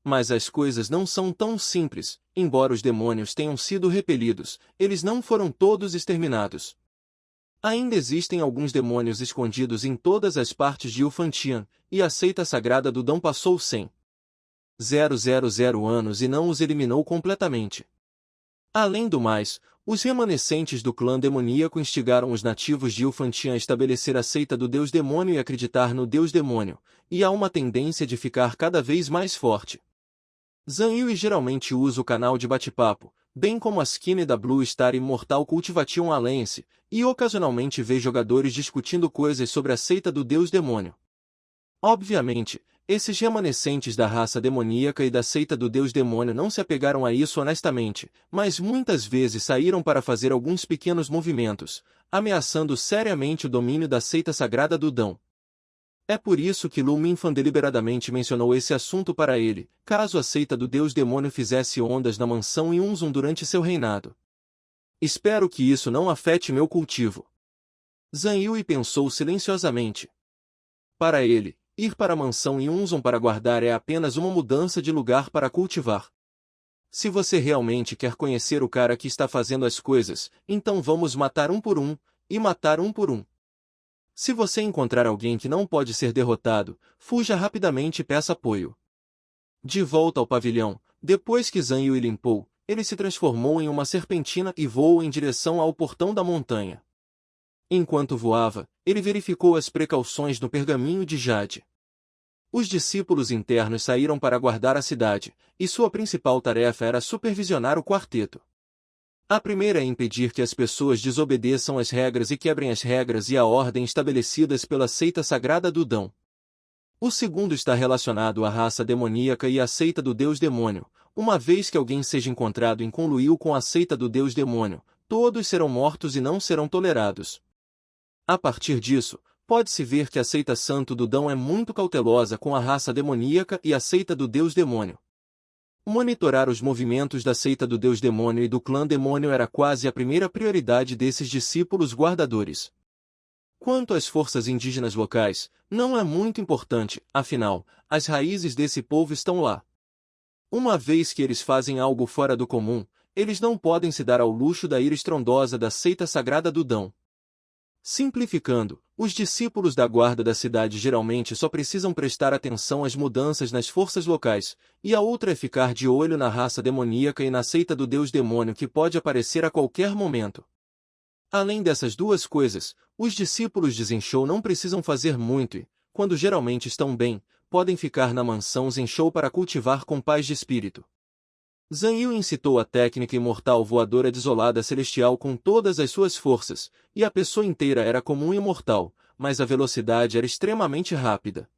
Mas as coisas não são tão simples, embora os demônios tenham sido repelidos, eles não foram todos exterminados. Ainda existem alguns demônios escondidos em todas as partes de Ulfantian, e a seita sagrada do Dão passou 100.000 anos e não os eliminou completamente. Além do mais, os remanescentes do clã demoníaco instigaram os nativos de Ulfantian a estabelecer a seita do Deus Demônio e acreditar no Deus Demônio, e há uma tendência de ficar cada vez mais forte. Zanhui geralmente usa o canal de bate-papo, bem como a skin da Blue Star Immortal Cultivation Alliance, e ocasionalmente vê jogadores discutindo coisas sobre a seita do Deus Demônio. Obviamente, esses remanescentes da raça demoníaca e da seita do Deus Demônio não se apegaram a isso honestamente, mas muitas vezes saíram para fazer alguns pequenos movimentos, ameaçando seriamente o domínio da seita sagrada do Dão. É por isso que Lu Minfan deliberadamente mencionou esse assunto para ele, caso a seita do Deus Demônio fizesse ondas na mansão Yunzun durante seu reinado. Espero que isso não afete meu cultivo. Zanhui pensou silenciosamente. Para ele, ir para a mansão Yunzun para guardar é apenas uma mudança de lugar para cultivar. Se você realmente quer conhecer o cara que está fazendo as coisas, então vamos matar um por um, e matar um por um. Se você encontrar alguém que não pode ser derrotado, fuja rapidamente e peça apoio. De volta ao pavilhão, depois que Zanhui limpou, ele se transformou em uma serpentina e voou em direção ao portão da montanha. Enquanto voava, ele verificou as precauções no pergaminho de Jade. Os discípulos internos saíram para guardar a cidade, e sua principal tarefa era supervisionar o quarteto. A primeira é impedir que as pessoas desobedeçam as regras e quebrem as regras e a ordem estabelecidas pela seita sagrada do Dão. O segundo está relacionado à raça demoníaca e à seita do Deus Demônio. Uma vez que alguém seja encontrado em conluio com a seita do Deus Demônio, todos serão mortos e não serão tolerados. A partir disso, pode-se ver que a seita Santo do Dão é muito cautelosa com a raça demoníaca e a seita do Deus Demônio. Monitorar os movimentos da seita do Deus Demônio e do clã Demônio era quase a primeira prioridade desses discípulos guardadores. Quanto às forças indígenas locais, não é muito importante, afinal, as raízes desse povo estão lá. Uma vez que eles fazem algo fora do comum, eles não podem se dar ao luxo da ira estrondosa da seita sagrada do Dão. Simplificando, os discípulos da guarda da cidade geralmente só precisam prestar atenção às mudanças nas forças locais, e a outra é ficar de olho na raça demoníaca e na seita do Deus Demônio que pode aparecer a qualquer momento. Além dessas duas coisas, os discípulos de Zenshou não precisam fazer muito e, quando geralmente estão bem, podem ficar na mansão Zenshou para cultivar com paz de espírito. Zanhui incitou a técnica imortal voadora desolada celestial com todas as suas forças, e a pessoa inteira era como um imortal, mas a velocidade era extremamente rápida.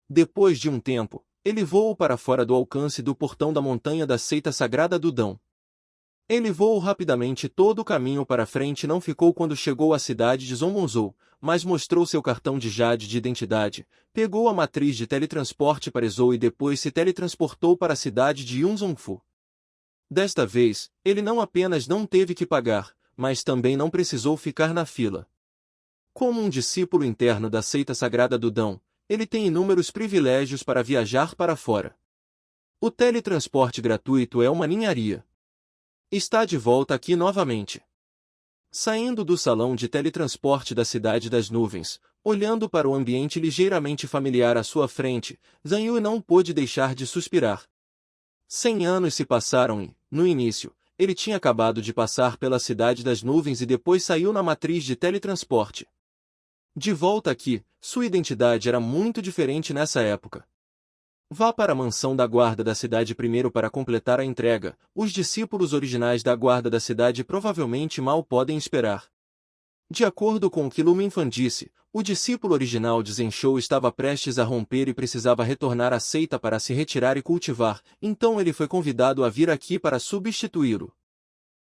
Depois de um tempo, ele voou para fora do alcance do portão da montanha da seita sagrada do Dão. Ele voou rapidamente todo o caminho para frente e não ficou quando chegou à cidade de Zonmonzou, mas mostrou seu cartão de Jade de identidade, pegou a matriz de teletransporte para Ezou e depois se teletransportou para a cidade de Yunzongfu. Desta vez, ele não apenas não teve que pagar, mas também não precisou ficar na fila. Como um discípulo interno da seita sagrada do Dão, ele tem inúmeros privilégios para viajar para fora. O teletransporte gratuito é uma ninharia. Está de volta aqui novamente. Saindo do salão de teletransporte da Cidade das Nuvens, olhando para o ambiente ligeiramente familiar à sua frente, Zanhui não pôde deixar de suspirar. 100 anos se passaram e, no início, ele tinha acabado de passar pela Cidade das Nuvens e depois saiu na matriz de teletransporte. De volta aqui, sua identidade era muito diferente nessa época. Vá para a mansão da guarda da cidade primeiro para completar a entrega. Os discípulos originais da guarda da cidade provavelmente mal podem esperar. De acordo com o que Lu Minfan disse, o discípulo original de Zenshou estava prestes a romper e precisava retornar à seita para se retirar e cultivar, então ele foi convidado a vir aqui para substituí-lo.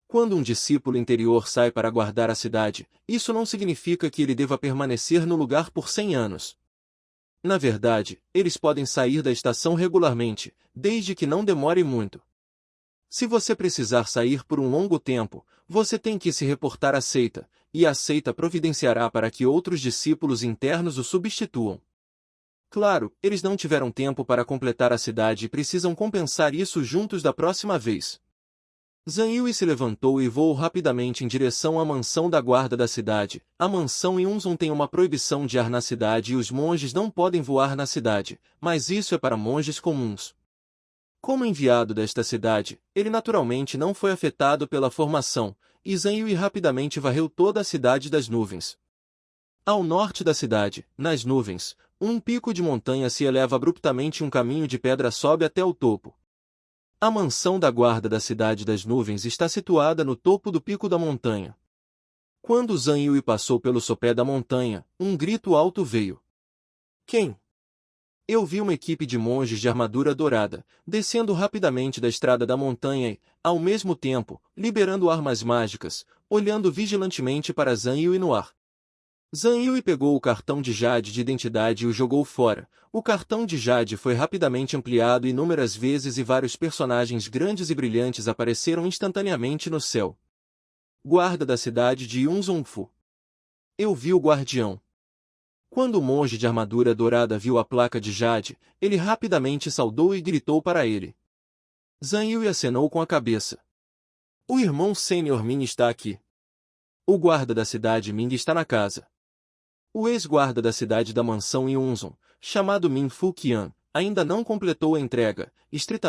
Quando um discípulo interior sai para guardar a cidade, isso não significa que ele deva permanecer no lugar por 100 anos. Na verdade, eles podem sair da estação regularmente, desde que não demore muito. Se você precisar sair por um longo tempo, você tem que se reportar à seita, e a seita providenciará para que outros discípulos internos o substituam. Claro, eles não tiveram tempo para completar a cidade e precisam compensar isso juntos da próxima vez. Zhang Yui se levantou e voou rapidamente em direção à mansão da guarda da cidade. A mansão Yunzong tem uma proibição de ar na cidade e os monges não podem voar na cidade, mas isso é para monges comuns. Como enviado desta cidade, ele naturalmente não foi afetado pela formação, e Zhang Yui rapidamente varreu toda a cidade das nuvens. Ao norte da cidade, nas nuvens, um pico de montanha se eleva abruptamente e um caminho de pedra sobe até o topo. A mansão da guarda da cidade das nuvens está situada no topo do pico da montanha. Quando Zhang Yui passou pelo sopé da montanha, um grito alto veio. Quem? Eu vi uma equipe de monges de armadura dourada, descendo rapidamente da estrada da montanha e, ao mesmo tempo, liberando armas mágicas, olhando vigilantemente para Zhang Yui no ar. Zhang Yui pegou o cartão de Jade de identidade e o jogou fora. O cartão de Jade foi rapidamente ampliado inúmeras vezes e vários personagens grandes e brilhantes apareceram instantaneamente no céu. Guarda da cidade de Yunzongfu. Eu vi o guardião. Quando o monge de armadura dourada viu a placa de Jade, ele rapidamente saudou e gritou para ele. Zhang Yui acenou com a cabeça. O irmão sênior Min está aqui. O guarda da cidade Ming está na casa. O ex-guarda da cidade da mansão Yunzong, chamado Min Fuqian, ainda não completou a entrega, estritamente